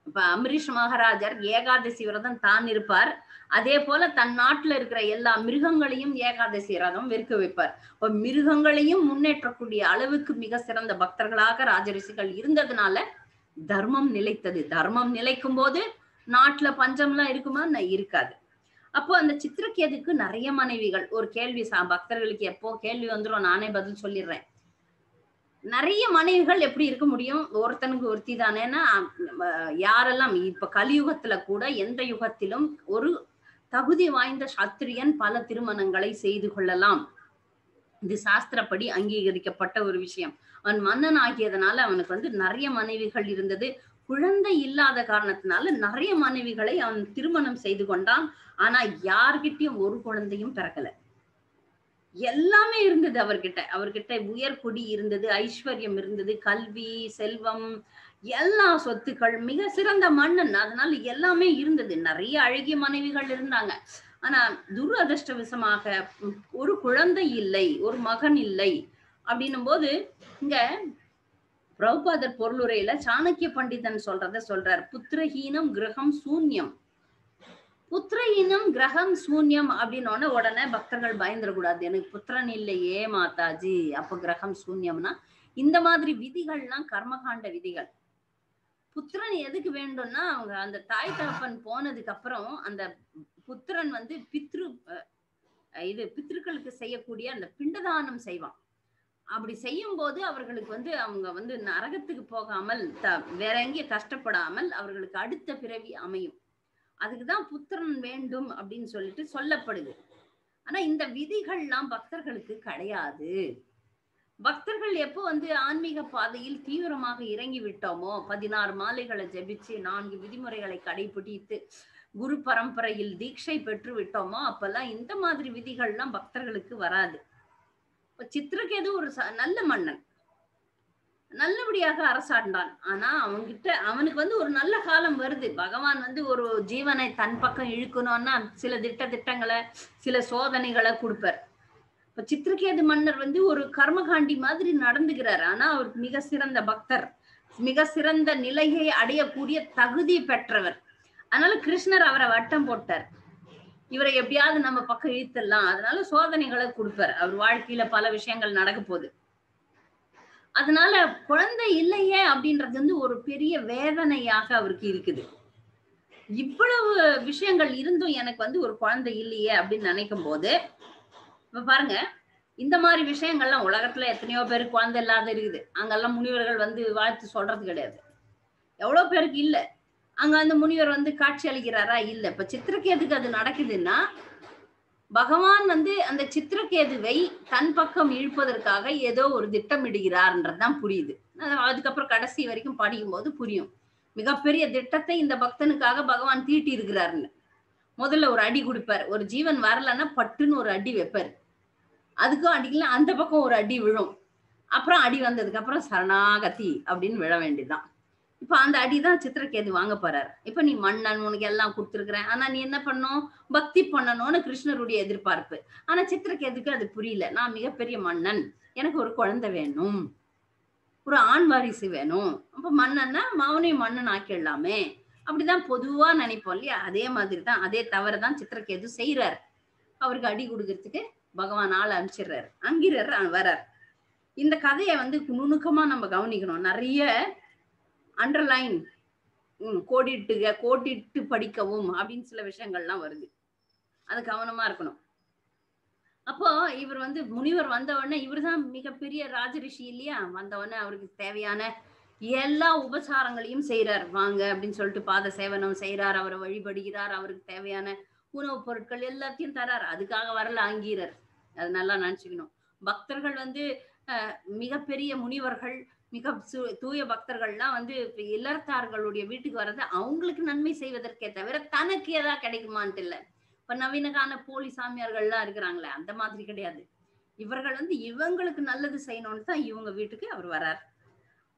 இப்ப அம்பரீஷ் மகாராஜர் ஏகாதசி விரதம் தான் இருப்பார், அதே போல தன் நாட்டுல இருக்கிற எல்லா மிருகங்களையும் ஏகாதசி விரதம் வெறுக்க வைப்பார். இப்ப மிருகங்களையும் முன்னேற்றக்கூடிய அளவுக்கு மிக சிறந்த பக்தர்களாக ராஜரிஷிகள் இருந்ததுனால தர்மம் நிலைத்தது. தர்மம் நிலைக்கும் போது நாட்டுல பஞ்சம்லாம் இருக்குமா? இருக்காது. அப்போ அந்த சித்ரகேதுக்கு நிறைய மனைவிகள். ஒரு கேள்வி பக்தர்களுக்கு எப்போ கேள்வி வந்துடும், நானே பதில் சொல்லிடுறேன். நிறைய மனைவிகள் எப்படி இருக்க முடியும்? ஒருத்தனுக்கு ஒருத்தி தானேன்னா யாரெல்லாம் இப்ப கலியுகத்துல கூட எந்த யுகத்திலும் ஒரு தகுதி வாய்ந்த சத்திரியன் பல திருமணங்களை செய்து கொள்ளலாம். இது சாஸ்திரப்படி அங்கீகரிக்கப்பட்ட ஒரு விஷயம். அவன் மன்னன் ஆகியதனால அவனுக்கு வந்து நிறைய மனைவிகள் இருந்தது. குழந்தை இல்லாத காரணத்தினால நிறைய மனைவிகளை அவன் திருமணம் செய்து கொண்டான். ஆனா யார்கிட்டயும் ஒரு குழந்தையும் பிறக்கல. எல்லாமே இருந்தது அவர்கிட்ட உயர்குடி இருந்தது, ஐஸ்வர்யம் இருந்தது, கல்வி, செல்வம், எல்லா சொத்துக்கள், மிக சிறந்த மன்னன், அதனால எல்லாமே இருந்தது. நிறைய அழகிய மனைவிகள் இருந்தாங்க. ஆனா துரதிர்ஷ்டவசமாக ஒரு குழந்தை இல்லை, ஒரு மகன் இல்லை. அப்படின்னும் போது இங்க பிரபுபாதர் பொருளுரையில சாணக்கிய பண்டிதன் சொல்றார், புத்திரஹீனம் கிரகம் சூன்யம். புத்திரஹீனம் கிரகம் சூன்யம் அப்படின்னு உடனே பக்தர்கள் பயந்துடக்கூடாது, எனக்கு புத்திரன் இல்லையே மாதாஜி, அப்ப கிரகம் சூன்யம்னா இந்த மாதிரி விதிகள்லாம் கர்மகாண்ட விதிகள். புத்திரன் எதுக்கு வேண்டும்னா அவங்க அந்த தாய் தகப்பன் போனதுக்கு அப்புறம் அந்த புத்திரன் வந்து பித்ருக்களுக்கு செய்யக்கூடிய அந்த பிண்டதானம் செய்வான். அப்படி செய்யும் போது அவர்களுக்கு வந்து அவங்க வந்து நரகத்துக்கு போகாமல் வேற எங்கேயும் கஷ்டப்படாமல் அவர்களுக்கு அடுத்த பிறவி அமையும். அதுக்குதான் புத்திரன் வேண்டும் அப்படின்னு சொல்லிட்டு சொல்லப்படுது. ஆனா இந்த விதிகள்லாம் பக்தர்களுக்கு கிடையாது. பக்தர்கள் எப்போ வந்து ஆன்மீக பாதையில் தீவிரமாக இறங்கி விட்டோமோ, 16 மாலைகளை ஜபிச்சு 4 விதிமுறைகளை கடைபிடித்து குரு பரம்பரையில் தீட்சை பெற்று விட்டோமோ, அப்பெல்லாம் இந்த மாதிரி விதிகள்லாம் பக்தர்களுக்கு வராது. இப்ப சித்திரகேது ஒரு நல்ல மன்னன், நல்லபடியாக அரசாண்டான். ஆனா அவனுக்கு வந்து ஒரு நல்ல காலம் வருது. பகவான் வந்து ஒரு ஜீவனை தன் பக்கம் இழுக்கணும்னா சில திட்டங்களை சில சோதனைகளை கொடுப்பார். இப்ப சித்திரகேது மன்னர் வந்து ஒரு கர்மகாண்டி மாதிரி நடந்துகிறார். ஆனா அவருக்கு மிக சிறந்த பக்தர், மிக சிறந்த நிலையை அடையக்கூடிய தகுதி பெற்றவர். அதனால கிருஷ்ணர் அவரை வட்டம் போட்டார். இவரை எப்படியாவது நம்ம பக்கம் இழுத்துடலாம், அதனால சோதனைகளை கொடுப்பார். அவர் வாழ்க்கையில பல விஷயங்கள் நடக்க போகுது. அதனால குழந்தை இல்லையே அப்படின்றது வந்து ஒரு பெரிய வேதனையாக அவருக்கு இருக்குது. இவ்வளவு விஷயங்கள் இருந்தும் எனக்கு வந்து ஒரு குழந்தை இல்லையே அப்படின்னு நினைக்கும் போது, இப்ப பாருங்க, இந்த மாதிரி விஷயங்கள்லாம் உலகத்துல எத்தனையோ பேருக்கு குழந்தை இல்லாத இருக்குது. அங்கெல்லாம் முனிவர்கள் வந்து வாழ்த்து சொல்றது கிடையாது. எவ்வளவு பேருக்கு இல்ல. அங்க அந்த முனிவர் வந்து காட்சி அளிக்கிறாரா? இல்ல. இப்ப சித்திரகேதுக்கு அது நடக்குதுன்னா பகவான் வந்து அந்த சித்திரகேதுவை தன் பக்கம் இழுப்பதற்காக ஏதோ ஒரு திட்டமிடுகிறார்ன்றதுதான் புரியுது. அதுக்கப்புறம் கடைசி வரைக்கும் படிக்கும் போது புரியும். மிகப்பெரிய திட்டத்தை இந்த பக்தனுக்காக பகவான் தீட்டி இருக்கிறாருன்னு. முதல்ல ஒரு அடி கொடுப்பார். ஒரு ஜீவன் வரலன்னா பட்டுன்னு ஒரு அடி வைப்பார். அதுக்கும் அடிக்கலாம், அந்த பக்கம் ஒரு அடி விழும். அப்புறம் அடி வந்ததுக்கு அப்புறம் சரணாகதி அப்படின்னு விழ வேண்டியதுதான். இப்ப அந்த அடிதான் சித்திரகேது வாங்க போறாரு. இப்ப நீ மன்னன், உனக்கு எல்லாம் கொடுத்துருக்குறேன், ஆனா நீ என்ன பண்ணும், பக்தி பண்ணணும்னு கிருஷ்ணருடைய எதிர்பார்ப்பு. ஆனா சித்திரகேதுக்கு அது புரியல. நான் மிகப்பெரிய மன்னன், எனக்கு ஒரு குழந்தை வேணும், ஒரு ஆண் வாரிசு வேணும். அப்ப மன்னன்னா அவனையும் மன்னன் ஆக்கிடலாமே அப்படிதான் பொதுவா நினைப்போம் இல்லையா? அதே மாதிரிதான், அதே தவறுதான் சித்திரகேது செய்யறாரு. அவருக்கு அடி கொடுக்கறதுக்கு பகவான் ஆள் அனுப்பிச்சிடுறாரு. அங்கிரர் வர்றார். இந்த கதையை வந்து நுணுக்கமா நம்ம கவனிக்கணும். நிறைய அண்டர்லைன், கோடிட்டு படிக்கவும் அப்படின்னு சில விஷயங்கள்லாம் வருது. அது கவனமா இருக்கணும். அப்போ இவர் வந்து முனிவர் வந்த உடனே, இவர் தான் மிகப்பெரிய ராஜரிஷி இல்லையா? வந்த உடனே அவருக்கு தேவையான எல்லா உபசாரங்களையும் செய்யறார். வாங்க அப்படின்னு சொல்லிட்டு பாத சேவனம் செய்யறார், அவரை வழிபடுகிறார், அவருக்கு தேவையான உணவுப் பொருட்கள் எல்லாத்தையும் தரார். அதுக்காக வரல ஆங்கீரர். அது நல்லா நினைச்சுக்கணும். பக்தர்கள் வந்து மிகப்பெரிய முனிவர்கள், மிக தூய பக்தர்கள்லாம் வந்து இல்லறத்தார்களுடைய வீட்டுக்கு வர்றது அவங்களுக்கு நன்மை செய்வதற்கே தவிர தனக்கு ஏதாவது கிடைக்குமான்ட்டு இல்லை. இப்ப நவீனகான போலி சாமியார்கள்லாம் இருக்கிறாங்களே, அந்த மாதிரி கிடையாது. இவர்கள் வந்து இவங்களுக்கு நல்லது செய்யணும்னு தான் இவங்க வீட்டுக்கு அவர் வர்றார்.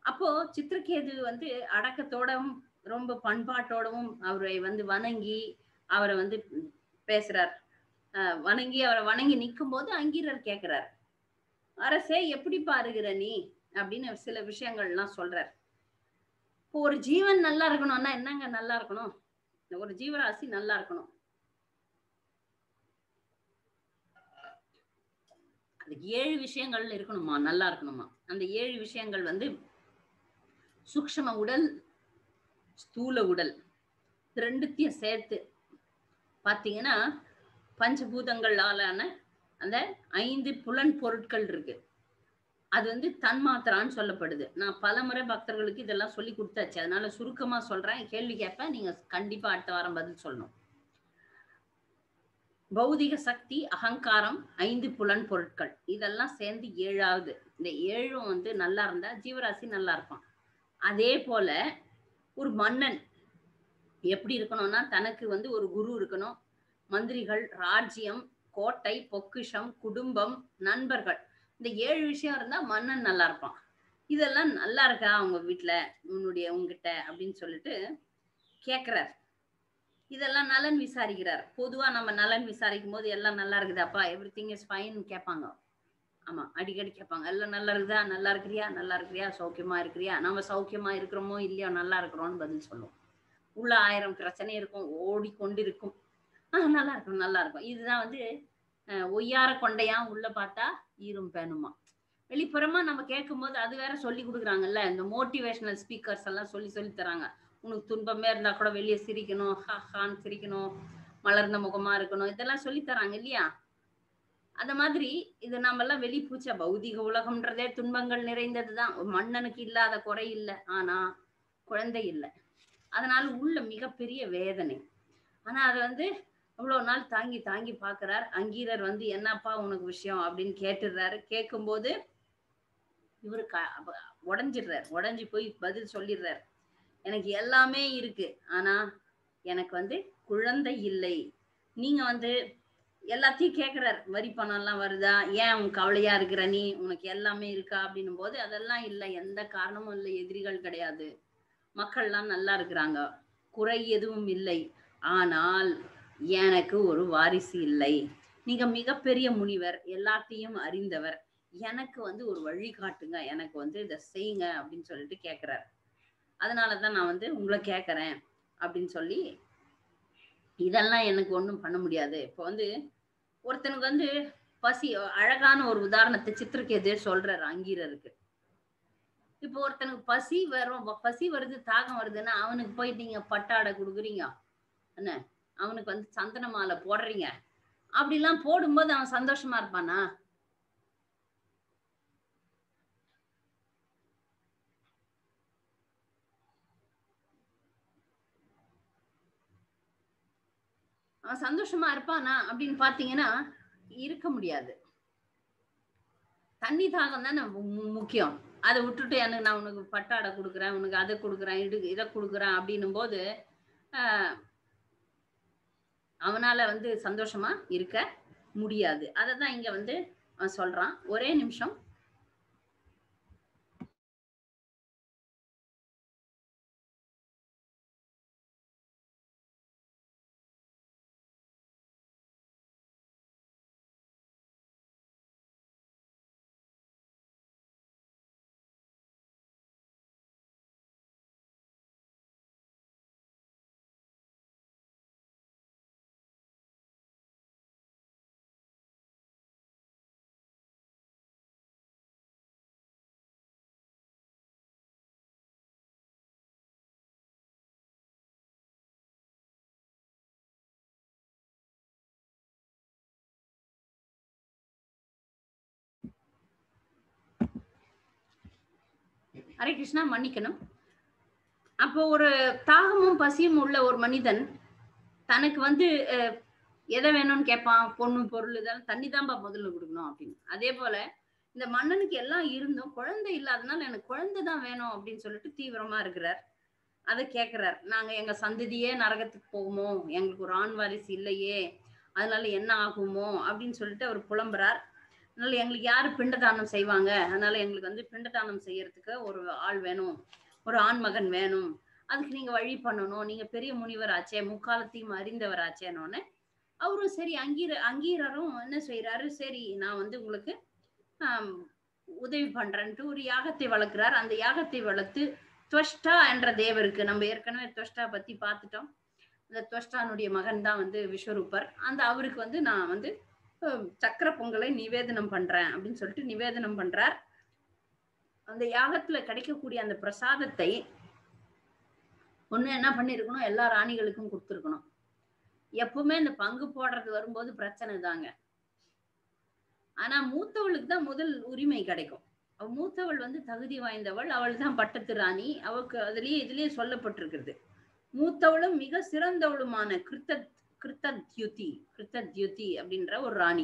அப்போ சித்திரகேது வந்து அடக்கத்தோடவும் ரொம்ப பண்பாட்டோடவும் அவரை வந்து வணங்கி அவரை வந்து பேசுறார். அவரை வணங்கி நிற்கும் போது அங்கீரர் கேட்கிறார், அரசே எப்படி பாருகிற நீ அப்படின்னு சில விஷயங்கள்லாம் சொல்றார். இப்போ ஒரு ஜீவன் நல்லா இருக்கணும்னா என்னங்க நல்லா இருக்கணும்? ஒரு ஜீவராசி நல்லா இருக்கணும். அதுக்கு 7 விஷயங்கள் இருக்கணுமா, நல்லா இருக்கணுமா. அந்த 7 விஷயங்கள் வந்து சூக்ஷ்ம உடல், ஸ்தூல உடல், ரெண்டுத்தையும் சேர்த்து பாத்தீங்கன்னா பஞ்சபூதங்களாலான அந்த 5 புலன் பொருட்கள் இருக்கு. அது வந்து தன்மாத்திரான்னு சொல்லப்படுது. நான் பலமுறை பக்தர்களுக்கு இதெல்லாம் சொல்லி கொடுத்தாச்சு. அதனால சுருக்கமா சொல்றேன், கேள்வி கேட்பேன், நீங்க கண்டிப்பா அடுத்த வாரம் பதில் சொல்லணும். பௌதிக சக்தி, அகங்காரம், 5 புலன் பொருட்கள், இதெல்லாம் சேர்ந்து 7வது. இந்த 7ம் வந்து நல்லா இருந்தா ஜீவராசி நல்லா இருப்பான். அதே போல ஒரு மன்னன் எப்படி இருக்கணும்னா, தனக்கு வந்து ஒரு குரு இருக்கணும், மந்திரிகள், ராஜ்யம், கோட்டை, பொக்கிஷம், குடும்பம், நண்பர்கள், இந்த 7 விஷயம் இருந்தா மன்னன் நல்லா இருப்பான். இதெல்லாம் நல்லா இருக்கா அவங்க வீட்டுல உங்ககிட்ட அப்படின்னு சொல்லிட்டு கேக்குறார். இதெல்லாம் நலன் விசாரிக்கிறார். பொதுவா நம்ம நலன் விசாரிக்கும் போது எல்லாம் நல்லா இருக்குதாப்பா, எவ்ரி திங் இஸ் ஃபைன் கேட்பாங்க. ஆமா, அடிக்கடி கேட்பாங்க. எல்லாம் நல்லா இருக்குதா, நல்லா இருக்கிறியா, நல்லா இருக்கிறியா, சௌக்கியமா இருக்கிறியா. நம்ம சௌக்கியமா இருக்கிறோமோ இல்லையோ நல்லா இருக்கிறோம்னு பதில் சொல்லுவோம். உள்ள 1000 பிரச்சனை இருக்கும், ஓடிக்கொண்டிருக்கும். நல்லா இருக்கும், நல்லா இருக்கும். இதுதான் வந்து ஒய்யார கொண்டையா, உள்ள பார்த்தா ஈரும் பேணுமா. வெளிப்புறமா நம்ம கேட்கும் போது அது வேற சொல்லி கொடுக்குறாங்கல்ல, இந்த மோட்டிவேஷனல் ஸ்பீக்கர்ஸ் எல்லாம் சொல்லி சொல்லி தராங்க. உனக்கு துன்பமே இருந்தா கூட வெளியே சிரிக்கணும், ஹான்னு சிரிக்கணும், மலர்ந்த முகமா இருக்கணும், இதெல்லாம் சொல்லி தராங்க இல்லையா? அந்த மாதிரி இது நாமெல்லாம் வெளிப்பூச்சா பௌதிக உலகம்ன்றதே துன்பங்கள் நிறைந்ததுதான். மன்னனுக்கு இல்லாத குறை இல்லை, ஆனா குழந்தை இல்லை. அதனால உள்ள மிகப்பெரிய வேதனை. ஆனா அதை வந்து அவ்வளவு நாள் தாங்கி தாங்கி பாக்குறார். அங்கீரர் வந்து என்னப்பா உனக்கு விஷயம் அப்படின்னு கேட்டுடுறாரு. கேட்கும்போது இவரு உடஞ்சிடுறாரு. உடஞ்சி போய் பதில் சொல்லிடுறாரு. எனக்கு எல்லாமே இருக்கு, ஆனா எனக்கு வந்து குழந்தை இல்லை. நீங்க வந்து எல்லாத்தையும் கேட்கிறார். வரி பணம் எல்லாம் வருதா, ஏன் உன் கவலையா இருக்கிற நீ, உனக்கு எல்லாமே இருக்கா அப்படின்னும் போது அதெல்லாம் இல்லை, எந்த காரணமும் இல்லை, எதிரிகள் கிடையாது, மக்கள்லாம் நல்லா இருக்கிறாங்க, குறை எதுவும் இல்லை, ஆனால் எனக்கு ஒரு வாரிசு இல்லை. நீங்க மிகப்பெரிய முனிவர், எல்லாத்தையும் அறிந்தவர், எனக்கு வந்து ஒரு வழி காட்டுங்க, எனக்கு வந்து இதை செய்யுங்க அப்படின்னு சொல்லிட்டு கேட்கிறார். அதனாலதான் நான் வந்து உங்களை கேட்கறேன் அப்படின்னு சொல்லி, இதெல்லாம் எனக்கு ஒண்ணும் பண்ண முடியாது. இப்போ வந்து ஒருத்தனுக்கு வந்து பசி, அழகான ஒரு உதாரணத்தை சித்திரக்கேது சொல்றாரு அங்கீரருக்கு. இப்போ ஒருத்தனுக்கு பசி வருது, தாகம் வருதுன்னா அவனுக்கு போய் நீங்க பட்டாடை கொடுக்குறீங்க, என்ன அவனுக்கு வந்து சந்தன மாலை போடுறீங்க, அப்படிலாம் போடும்போது அவன் சந்தோஷமா இருப்பானா? அவன் சந்தோஷமா இருப்பானா அப்படின்னு பாத்தீங்கன்னா இருக்க முடியாது. தண்ணி தாகம் தானே முக்கியம். அதை விட்டுட்டு எனக்கு நான் உனக்கு பட்டாடை கொடுக்குறேன், உனக்கு அதை கொடுக்குறேன், இதை கொடுக்குறேன் அப்படின்னும் போது அவனால வந்து சந்தோஷமா இருக்க முடியாது. அததான் இங்க வந்து அவன் சொல்றான். ஒரே நிமிஷம். ஹரே கிருஷ்ணா, மன்னிக்கணும். அப்போ ஒரு தாகமும் பசியும் உள்ள ஒரு மனிதன் தனக்கு வந்து எதை வேணும்னு கேட்பான். பொண்ணு பொருள் இதெல்லாம் தண்ணி தான்பா முதல்ல கொடுக்கணும் அப்படின்னு. அதே போல இந்த மன்னனுக்கு எல்லாம் இருந்தும் குழந்தை இல்லாதனால எனக்கு குழந்தை தான் வேணும் அப்படின்னு சொல்லிட்டு தீவிரமா இருக்கிறார். அதை கேட்கிறார். நாங்க எங்க சந்ததியே நரகத்துக்கு போகுமோ, எங்களுக்கு ஒரு ஆண் வாரிசு இல்லையே, அதனால என்ன ஆகுமோ அப்படின்னு சொல்லிட்டு அவர் புலம்புறார். அதனால எங்களுக்கு யாரு பிண்டதானம் செய்வாங்க, அதனால எங்களுக்கு வந்து பிண்டதானம் செய்யறதுக்கு ஒரு ஆள் வேணும், ஒரு ஆண் மகன் வேணும், அதுக்கு நீங்க வழி பண்ணணும், நீங்க பெரிய முனிவர் ஆச்சே, முக்காலத்தையும் அறிந்தவர் ஆச்சேன்னு அவரும் சரி. அங்கீரரும் என்ன செய்யறாரு, சரி நான் வந்து உங்களுக்கு உதவி பண்றேன்ட்டு ஒரு யாகத்தை வளர்க்கிறார். அந்த யாகத்தை வளர்த்து துவஷ்டா என்ற தேவருக்கு, நம்ம ஏற்கனவே துவஷ்டா பத்தி பார்த்துட்டோம், அந்த துவஷ்டானுடைய மகன் தான் வந்து விஸ்வரூபர். அந்த அவருக்கு வந்து நான் வந்து சக்கர பொங்கலை நிவேதனம் பண்றேன் அப்படின்னு சொல்லிட்டு நிவேதனம் பண்றார். அந்த யாகத்துல கிடைக்கக்கூடிய அந்த பிரசாதத்தை ஒண்ணு என்ன பண்ணிருக்கணும், எல்லா ராணிகளுக்கும் கொடுத்துருக்கணும். எப்பவுமே இந்த பங்கு போடுறது வரும்போது பிரச்சனை தாங்க. ஆனா மூத்தவளுக்கு தான் முதல் உரிமை கிடைக்கும். மூத்தவள் வந்து தகுதி வாய்ந்தவள், அவள் தான் பட்டத்து ராணி. அவளுக்கு இதுலயே சொல்லப்பட்டிருக்கிறது. மூத்தவளும் மிக சிறந்தவளுமான கிருத்தத்யுதி அப்படின்ற ஒரு ராணி.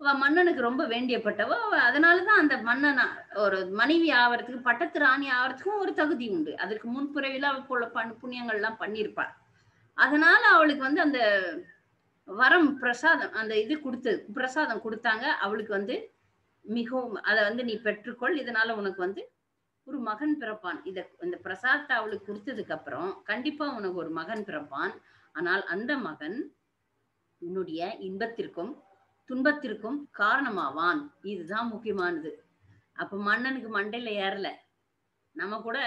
அவ மன்னனுக்கு ரொம்ப வேண்டியப்பட்டவ. அதனாலதான் அந்த மன்னன் ஒரு மனைவி ஆவறதுக்கு, பட்டத்து ராணி ஆவறதுக்கும் ஒரு தகுதி உண்டு. அதற்கு முன்புறவில அவ போல புண்ணியங்கள் எல்லாம் பண்ணியிருப்பாள். அதனால அவளுக்கு வந்து அந்த வரம் பிரசாதம், அந்த இது பிரசாதம் கொடுத்தாங்க. அவளுக்கு வந்து மிகவும் அதை வந்து நீ பெற்றுக்கொள், இதனால உனக்கு வந்து ஒரு மகன் பிறப்பான். இந்த பிரசாதத்தை அவளுக்கு கொடுத்ததுக்கு அப்புறம் கண்டிப்பா உனக்கு ஒரு மகன் பிறப்பான். ஆனால் அந்த மகன் உன்னுடைய இன்பத்திற்கும் துன்பத்திற்கும் காரணமாவான். இதுதான் முக்கியமானது. அப்ப மன்னனுக்கு மண்டையில ஏறல. நம்ம கூட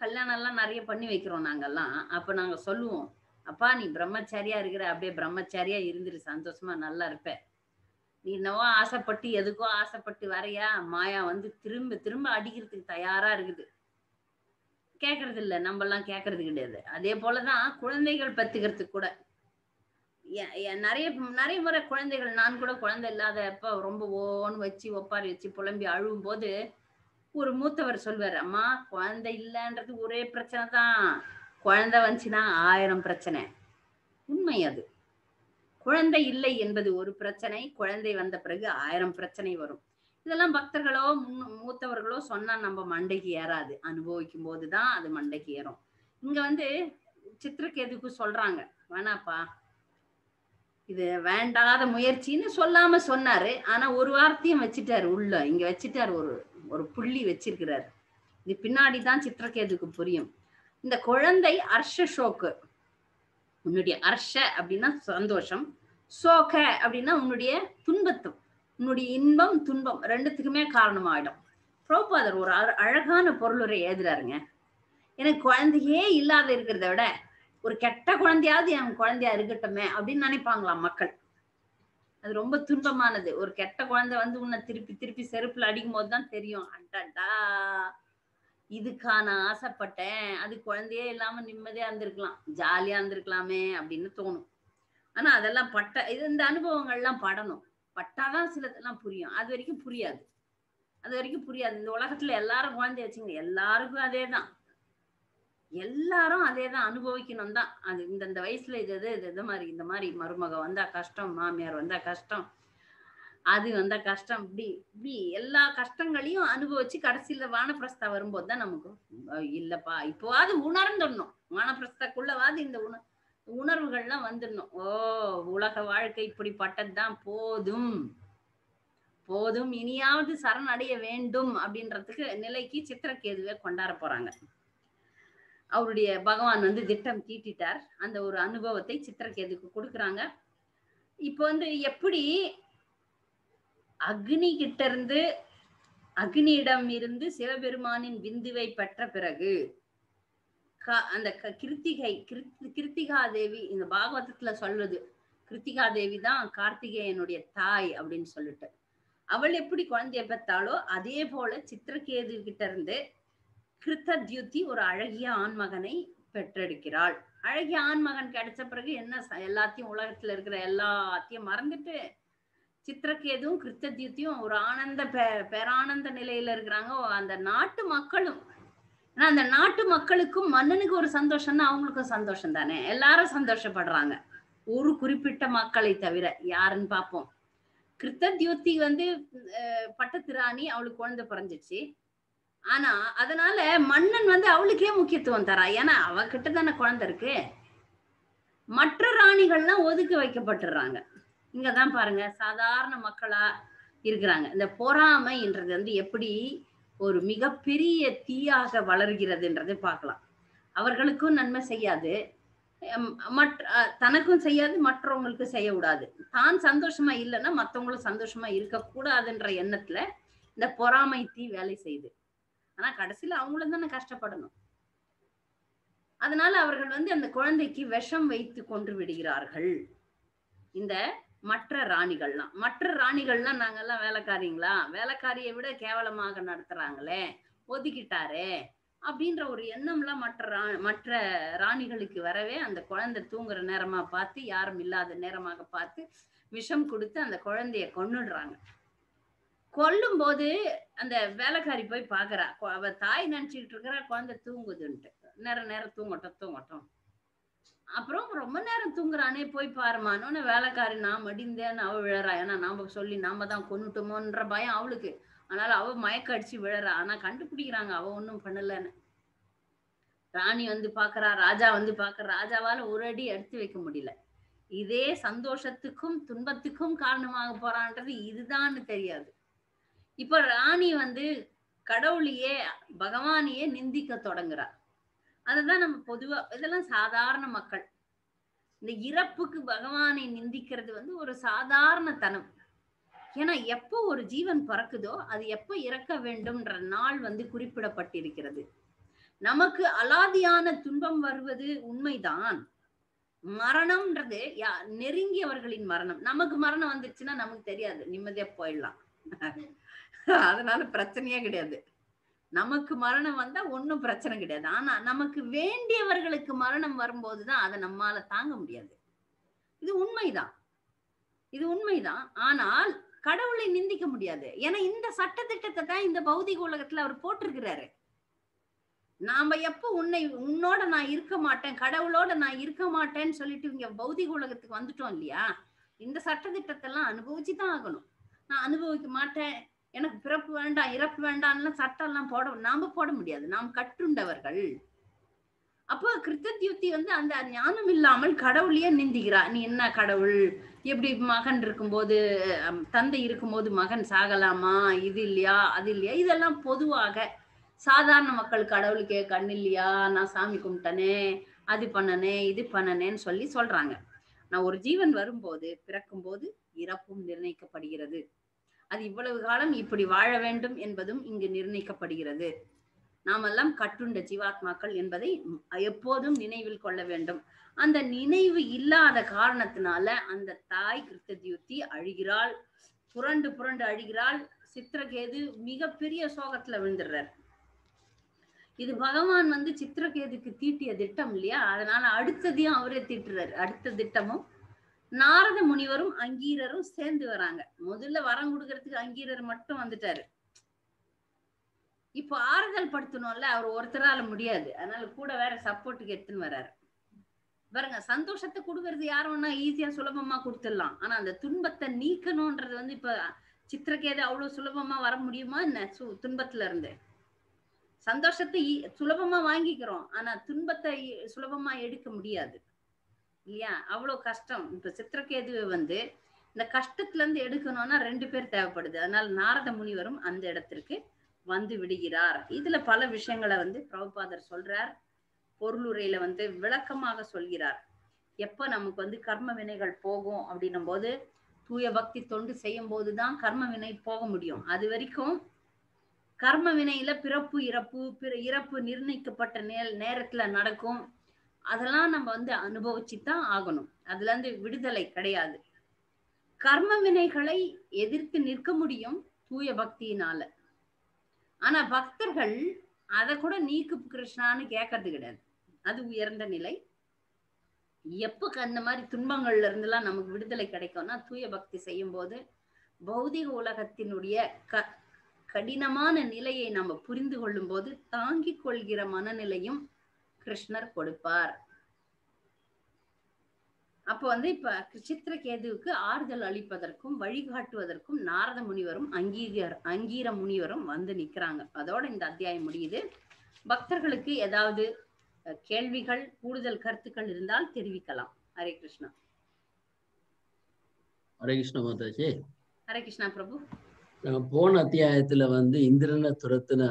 கல்யாணம் எல்லாம் நிறைய பண்ணி வைக்கிறோம் நாங்கெல்லாம். அப்ப நாங்க சொல்லுவோம், அப்பா நீ பிரம்மச்சாரியா இருக்கிற, அப்படியே பிரம்மச்சாரியா இருந்துட்டு சந்தோஷமா நல்லா இருப்ப, நீ என்னவோ ஆசைப்பட்டு எதுக்கோ ஆசைப்பட்டு வரையா, மாயா வந்து திரும்ப திரும்ப அடிக்கிறதுக்கு தயாரா இருக்குது. கேட்கறது இல்ல, நம்ம எல்லாம் கேட்கறது கிடையாது. அதே போலதான் குழந்தைகள் பெத்துக்கிறதுக்கு கூட நிறைய நிறைய முறை குழந்தைகள், நான் கூட குழந்தை இல்லாதப்ப ரொம்ப ஓன்னு வச்சு ஒப்பாரி வச்சு புலம்பி அழுவும் போது ஒரு மூத்தவர் சொல்வாரு, அம்மா குழந்தை இல்லைன்றது ஒரே பிரச்சனை தான், குழந்தை வந்துச்சுன்னா 1000 பிரச்சனை. உண்மை அது. குழந்தை இல்லை என்பது ஒரு பிரச்சனை, குழந்தை வந்த பிறகு 1000 பிரச்சனை வரும். இதெல்லாம் பக்தர்களோ மூத்தவர்களோ சொன்னா நம்ம மண்டைக்கு ஏறாது. அனுபவிக்கும் போதுதான் அது மண்டைக்கு ஏறும். இங்க வந்து சித்திரகேதுக்கு சொல்றாங்க, வேணாப்பா இது வேண்டாத முயற்சின்னு சொல்லாம சொன்னாரு. ஆனா ஒரு வார்த்தையும் வச்சுட்டாரு உள்ள, இங்க வச்சுட்டாரு, ஒரு ஒரு புள்ளி வச்சிருக்கிறாரு. இது பின்னாடிதான் சித்திரகேதுக்கு புரியும். இந்த குழந்தை அர்ஷசோக்கு, உன்னுடைய அர்ஷ அப்படின்னா சந்தோஷம், சோக அப்படின்னா உன்னுடைய துன்பத்தும், உன்னுடைய இன்பம் துன்பம் ரெண்டுத்துக்குமே காரணமாயிடும். பிரபுபாதர் ஒரு அழகான பொருளுரை எழுதுறாருங்க. எனக்கு குழந்தையே இல்லாத இருக்கிறத விட ஒரு கெட்ட குழந்தையாவது என் குழந்தையா இருக்கட்டுமே அப்படின்னு நினைப்பாங்களாம் மக்கள். அது ரொம்ப துன்பமானது. ஒரு கெட்ட குழந்தை வந்து உன்னை திருப்பி திருப்பி செருப்புல அடிக்கும் போதுதான் தெரியும், அடடா இதுக்கா நான் ஆசைப்பட்டேன், அது குழந்தையே இல்லாம நிம்மதியா இருந்திருக்கலாம், ஜாலியா இருந்திருக்கலாமே அப்படின்னு தோணும். ஆனா அதெல்லாம் இந்த அனுபவங்கள்லாம் படணும், பட்டாதான் சிலதெல்லாம் புரியும். அது வரைக்கும் புரியாது, அது வரைக்கும் புரியாது. இந்த உலகத்துல எல்லாரும் குழந்தைய வச்சுங்க, எல்லாருக்கும் அதேதான், எல்லாரும் அதேதான் அனுபவிக்கணும் தான். அது இந்த வயசுல இது மாதிரி இந்த மாதிரி மருமக வந்தா கஷ்டம், மாமியார் வந்தா கஷ்டம், அது வந்தா கஷ்டம், இப்படி எல்லா கஷ்டங்களையும் அனுபவிச்சு கடைசியில வானப்பிரஸ்தா வரும்போதுதான் நமக்கு இல்லப்பா இப்போவாது உணர்ந்துடணும், வானப்பிரஸ்தாக்குள்ளவாது இந்த உணர்வுகள்லாம் வந்துடணும். ஓ உலக வாழ்க்கை இப்படிப்பட்டதுதான், போதும் போதும், இனியாவது சரணடைய வேண்டும் அப்படின்றதுக்கு நிலைக்கு சித்திரகேதுவை கொண்டாட போறாங்க. அவருடைய பகவான் வந்து திட்டம் தீட்டிட்டார். அந்த ஒரு அனுபவத்தை சித்திரகேதுக்கு கொடுக்குறாங்க. இப்ப வந்து எப்படி அக்னி கிட்ட இருந்து, அக்னியிடம் இருந்து சிவபெருமானின் விந்துவை பெற்ற பிறகு அந்த கிருத்திகா தேவி, இந்த பாகவதத்துல சொல்லுது, கிருத்திகா தேவி தான் கார்த்திகேயனுடைய தாய் அப்படின்னு சொல்லிட்டு, அவள் எப்படி குழந்தைய பெற்றாலோ அதே போல சித்திரகேது கிட்ட இருந்து கிருத்தத்யுதி ஒரு அழகிய ஆண்மகனை பெற்றெடுக்கிறாள். அழகிய ஆண்மகன் கிடைச்ச பிறகு என்ன, எல்லாத்தையும் உலகத்துல இருக்கிற எல்லாத்தையும் மறந்துட்டு சித்திரகேதுவும் கிருத்தத்யுத்தியும் ஒரு ஆனந்த பேரானந்த நிலையில இருக்கிறாங்க. அந்த நாட்டு மக்களும், ஆனா அந்த நாட்டு மக்களுக்கும் மன்னனுக்கு ஒரு சந்தோஷம்னா அவங்களுக்கும் சந்தோஷம் தானே, எல்லாரும் சந்தோஷப்படுறாங்க. ஒரு குறிப்பிட்ட மக்களை தவிர. யாருன்னு பார்ப்போம். கிருத்தத்யுத்தி வந்து பட்டத்து ராணி, அவளுக்கு குழந்தை பிறந்துச்சு. ஆனா அதனால மன்னன் வந்து அவளுக்கே முக்கியத்துவம் தரா, ஏன்னா அவகிட்ட தானே குழந்தை இருக்கு. மற்ற ராணிகள்லாம் ஒதுக்கி வைக்கப்பட்டுறாங்க. இங்கதான் பாருங்க சாதாரண மக்களா இருக்கிறாங்க. இந்த பொறாமைன்றது வந்து எப்படி ஒரு மிகப்பெரிய தீயாக வளர்கிறதுன்றதை பார்க்கலாம். அவர்களுக்கும் நன்மை செய்யாது, தனக்கும் செய்யாது, மற்றவங்களுக்கு செய்ய விடாது. தான் சந்தோஷமா இல்லைன்னா மற்றவங்களும் சந்தோஷமா இருக்கக்கூடாதுன்ற எண்ணத்துல இந்த பொறாமை தீ வேலை செய்யுது. ஆனா கடைசியில அவங்களும் தானே கஷ்டப்படணும். அதனால அவர்கள் வந்து அந்த குழந்தைக்கு விஷம் வைத்து கொன்று விடுகிறார்கள். இந்த மற்ற ராணிகள்லாம் நாங்கெல்லாம் வேலைக்காரிங்களா, வேலைக்காரியை விட கேவலமாக நடத்துறாங்களே, ஒதுக்கிட்டாரே அப்படின்ற ஒரு எண்ணம்லாம் மற்ற ராணிகளுக்கு வரவே அந்த குழந்தை தூங்குற நேரமா பார்த்து, யாரும் இல்லாத நேரமாக பார்த்து விஷம் கொடுத்து அந்த குழந்தைய கொன்னுடுறாங்க. கொல்லும் போது அந்த வேலைக்காரி போய் பாக்குறா, அவ தாய் நினைச்சுக்கிட்டு இருக்கிறா குழந்தை தூங்குதுன்ட்டு. நேரம் தூங்கட்டும். அப்புறம் ரொம்ப நேரம் தூங்குறானே போய் பாருமானோன்னு வேலைக்காரி நான் மடிந்தேன்னு அவ விழறா. ஏன்னா நாம சொல்லி நாம தான் கொன்னுட்டோமோன்ற பயம் அவளுக்கு. அதனால அவ மயக்க அடிச்சு விழறா. ஆனா கண்டுபிடிக்கிறாங்க அவ ஒன்னும் பண்ணலன்னு. ராணி வந்து பாக்குறா, ராஜா வந்து பாக்குற, ராஜாவால ஒரு அடி எடுத்து வைக்க முடியல. இதே சந்தோஷத்துக்கும் துன்பத்துக்கும் காரணமாக போறான்றது இதுதான்னு தெரியாது. இப்ப ராணி வந்து கடவுளையே பகவானையே நிந்திக்க தொடங்குறார். அதுதான் நம்ம பொதுவா, இதெல்லாம் சாதாரண மக்கள். இந்த இறப்புக்கு பகவானை நிந்திக்கிறது வந்து ஒரு சாதாரண தனம். ஏன்னா எப்போ ஒரு ஜீவன் பறக்குதோ அது எப்போ இறக்க வேண்டும்ன்ற நாள் வந்து குறிப்பிடப்பட்டிருக்கிறது. நமக்கு அலாதியான துன்பம் வருவது உண்மைதான். மரணம்ன்றது நெருங்கியவர்களின் மரணம். நமக்கு மரணம் வந்துச்சுன்னா நமக்கு தெரியாது, நிம்மதியா போயிடலாம். அதனால பிரச்சனையே கிடையாது. நமக்கு மரணம் வந்தா ஒன்னும் பிரச்சனை கிடையாது. ஆனா நமக்கு வேண்டியவர்களுக்கு மரணம் வரும்போதுதான் அதை நம்மால தாங்க முடியாது. இது உண்மைதான், இது உண்மைதான். ஆனால் கடவுளை நிந்திக்க முடியாது. ஏன்னா இந்த சட்ட திட்டத்தை தான் இந்த பௌதிக உலகத்துல அவர் போட்டிருக்கிறாரு. நாம எப்ப உன்னோட நான் இருக்க மாட்டேன், கடவுளோட நான் இருக்க மாட்டேன்னு சொல்லிட்டு இங்க பௌதிக உலகத்துக்கு வந்துட்டோம் இல்லையா, இந்த சட்ட திட்டத்தெல்லாம் அனுபவிச்சுதான் ஆகணும். நான் அனுபவிக்க மாட்டேன், எனக்கு பிறப்பு வேண்டாம் இறப்பு வேண்டாம்லாம் சட்டம் எல்லாம் நாம போட முடியாது. நாம் கற்றுண்டவர்கள். அப்போ கிருத்தத்யுத்தி அந்த ஞானம் இல்லாமல் கடவுளையே நிந்திக்கிறா. நீ என்ன கடவுள், எப்படி மகன் இருக்கும்போது தந்தை இருக்கும்போது மகன் சாகலாமா, இது இல்லையா அது இல்லையா, இதெல்லாம் பொதுவாக சாதாரண மக்கள் கடவுளுக்கு கண் இல்லையா, நான் சாமி கும்பிட்டனே, அது பண்ணனே இது பண்ணனேன்னு சொல்றாங்க. நான் ஒரு ஜீவன் வரும்போது பிறக்கும் போது இறப்பும் நிர்ணயிக்கப்படுகிறது. அது இவ்வளவு காலம் இப்படி வாழ வேண்டும் என்பதும் இங்கு நிர்ணயிக்கப்படுகிறது. நாமெல்லாம் கட்டுண்ட ஜீவாத்மாக்கள் என்பதை எப்போதும் நினைவில் கொள்ள வேண்டும். அந்த நினைவு இல்லாத காரணத்தினால அந்த தாய் கிருத்தத்யுத்தி அழுகிறாள், புரண்டு புரண்டு அழுகிறாள். சித்திரகேது மிகப்பெரிய சோகத்துல விழுந்துடுறார். இது பகவான் சித்திரகேதுக்கு தீட்டிய திட்டம் இல்லையா, அதனால அடுத்ததையும் அவரே தீட்டுறாரு. அடுத்த திட்டமும் நாரத முனிவரும் அங்கீரரும் சேர்ந்து வராங்க. முதல்ல வரம் கொடுக்கறதுக்கு அங்கீரர் மட்டும் வந்துட்டாரு. இப்போ ஆறுதல் படுத்தணும்ல, அவர் ஒருத்தரால முடியாது. அதனால கூட வேற சப்போர்ட்டுக்கு எடுத்துன்னு வர்றாரு. பாருங்க, சந்தோஷத்தை கொடுக்கறது யாருன்னா ஈஸியா சுலபமா கொடுத்துடலாம். ஆனா அந்த துன்பத்தை நீக்கணும்ன்றது இப்ப சித்திரகேது அவ்வளவு சுலபமா வர முடியுமா என்ன? துன்பத்துல இருந்து சந்தோஷத்தை சுலபமா வாங்கிக்கிறோம், ஆனா துன்பத்தை சுலபமா எடுக்க முடியாது இல்லையா? அவ்வளவு கஷ்டம். இப்ப சித்திரகேது இந்த கஷ்டத்துல இருந்து எடுக்கணும்னா 2 பேர் தேவைப்படுது. அதனால நாரத முனிவரும் அந்த இடத்திற்கு வந்து விடுகிறார். இதுல பல விஷயங்களை பிரபுபாதர் சொல்றார். பொருளுரையில விளக்கமாக சொல்கிறார். எப்ப நமக்கு கர்ம வினைகள் போகும் அப்படின்னும் போது, தூய பக்தி தொண்டு செய்யும் போதுதான் கர்ம வினை போக முடியும். அது வரைக்கும் கர்ம வினையில பிறப்பு இறப்பு நிர்ணயிக்கப்பட்ட நேரத்துல நடக்கும். அதெல்லாம் நம்ம அனுபவிச்சுதான் ஆகணும். அதுல இருந்து விடுதலை கிடையாது. கர்ம வினைகளை எதிர்த்து நிற்க முடியும் தூய பக்தியினால. ஆனா பக்தர்கள் அதை கூட நீக்கு கிருஷ்ணான்னு கேட்கறது கிடையாது. அது உயர்ந்த நிலை. எப்ப அந்த மாதிரி துன்பங்கள்ல இருந்து எல்லாம் நமக்கு விடுதலை கிடைக்கும்னா, தூய பக்தி செய்யும் போது பௌதிக உலகத்தினுடைய கடினமான நிலையை நம்ம புரிந்து கொள்ளும் போது தாங்கிக் கொள்கிற மனநிலையும் கிருஷ்ணர் கொடுப்பார். அப்போ இப்ப சித்திரகேதுவுக்கு ஆறுதல் அளிப்பதற்கும் வழிகாட்டுவதற்கும் நாரத முனிவரும் அங்கீர முனிவரும் நிக்கிறாங்க. அதோட இந்த அத்தியாயம் முடியுது. பக்தர்களுக்கு ஏதாவது கேள்விகள், கூடுதல் கருத்துக்கள் இருந்தால் தெரிவிக்கலாம். ஹரே கிருஷ்ணா. ஹரே கிருஷ்ணா மாதாஜி. ஹரே கிருஷ்ணா பிரபு. போன அத்தியாயத்துல இந்திரனை துரத்துன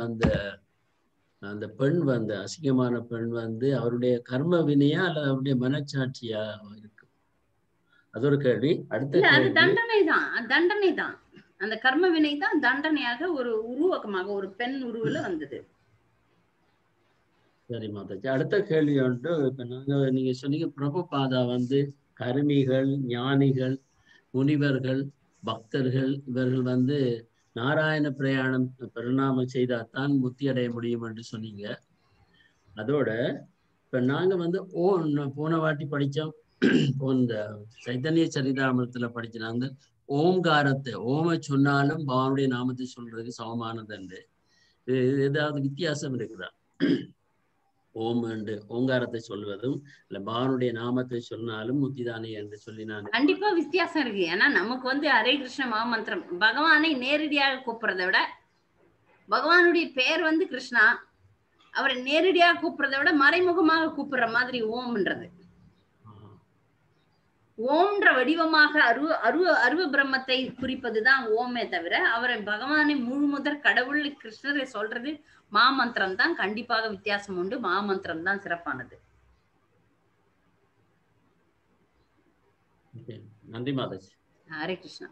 அந்த பெண் அசிங்கமான பெண் அவருடைய கர்ம வினையா அல்லது அவருடைய மனச்சாட்சியா இருக்கு? அது ஒரு கேள்வி. அடுத்த அது தண்டனை தான். அந்த கர்ம வினை தான் தண்டனையாக ஒரு உருவகமாக ஒரு பெண் உருவில வந்தது. சரி மாதாஜி. அடுத்த கேள்வி இப்ப நீங்க சொன்னீங்க பிரபுபாதா கருமிகள், ஞானிகள், முனிவர்கள், பக்தர்கள் இவர்கள் நாராயண பிரயாணம் பரிணாமம் செய்தால்தான் முக்தி அடைய முடியும் என்று சொன்னீங்க. அதோட இப்ப நாங்க போன வாட்டி படிச்சோம், இந்த சைத்தன்ய சரிதாமிரத்துல படிச்சாங்க, ஓம்காரத்தை ஓம சொன்னாலும் பகவானுடைய நாமத்தை சொல்றதுக்கு சமமானது. ஏதாவது வித்தியாசம் இருக்குதா? ஓம் என்று ஓங்காரத்தை சொல்வதும் இல்ல பகவானுடைய நாமத்தை சொன்னாலும் முக்திதானே என்று சொல்லினாங்க. கண்டிப்பா வித்தியாசம் இருக்கு. ஏன்னா நமக்கு ஹரே கிருஷ்ண மகாமந்திரம் பகவானை நேரடியாக கூப்பிடுறதை விட, பகவானுடைய பெயர் கிருஷ்ணா, அவரை நேரடியாக கூப்பிடுறதை விட மறைமுகமாக கூப்பிடுற மாதிரி ஓம்ன்றது. ஓம்ன்ற வடிவமாக அருவ பிரம்மத்தை குறிப்பதுதான் ஓமே தவிர, அவரை பகவானை முழு முதற் கடவுள் கிருஷ்ணரை சொல்றது மாமந்திரம் தான். கண்டிப்பாக வித்தியாசம் உண்டு. மாமந்திரம் தான் சிறப்பானது. நன்றி மாதாஜி. ஹரே கிருஷ்ணா.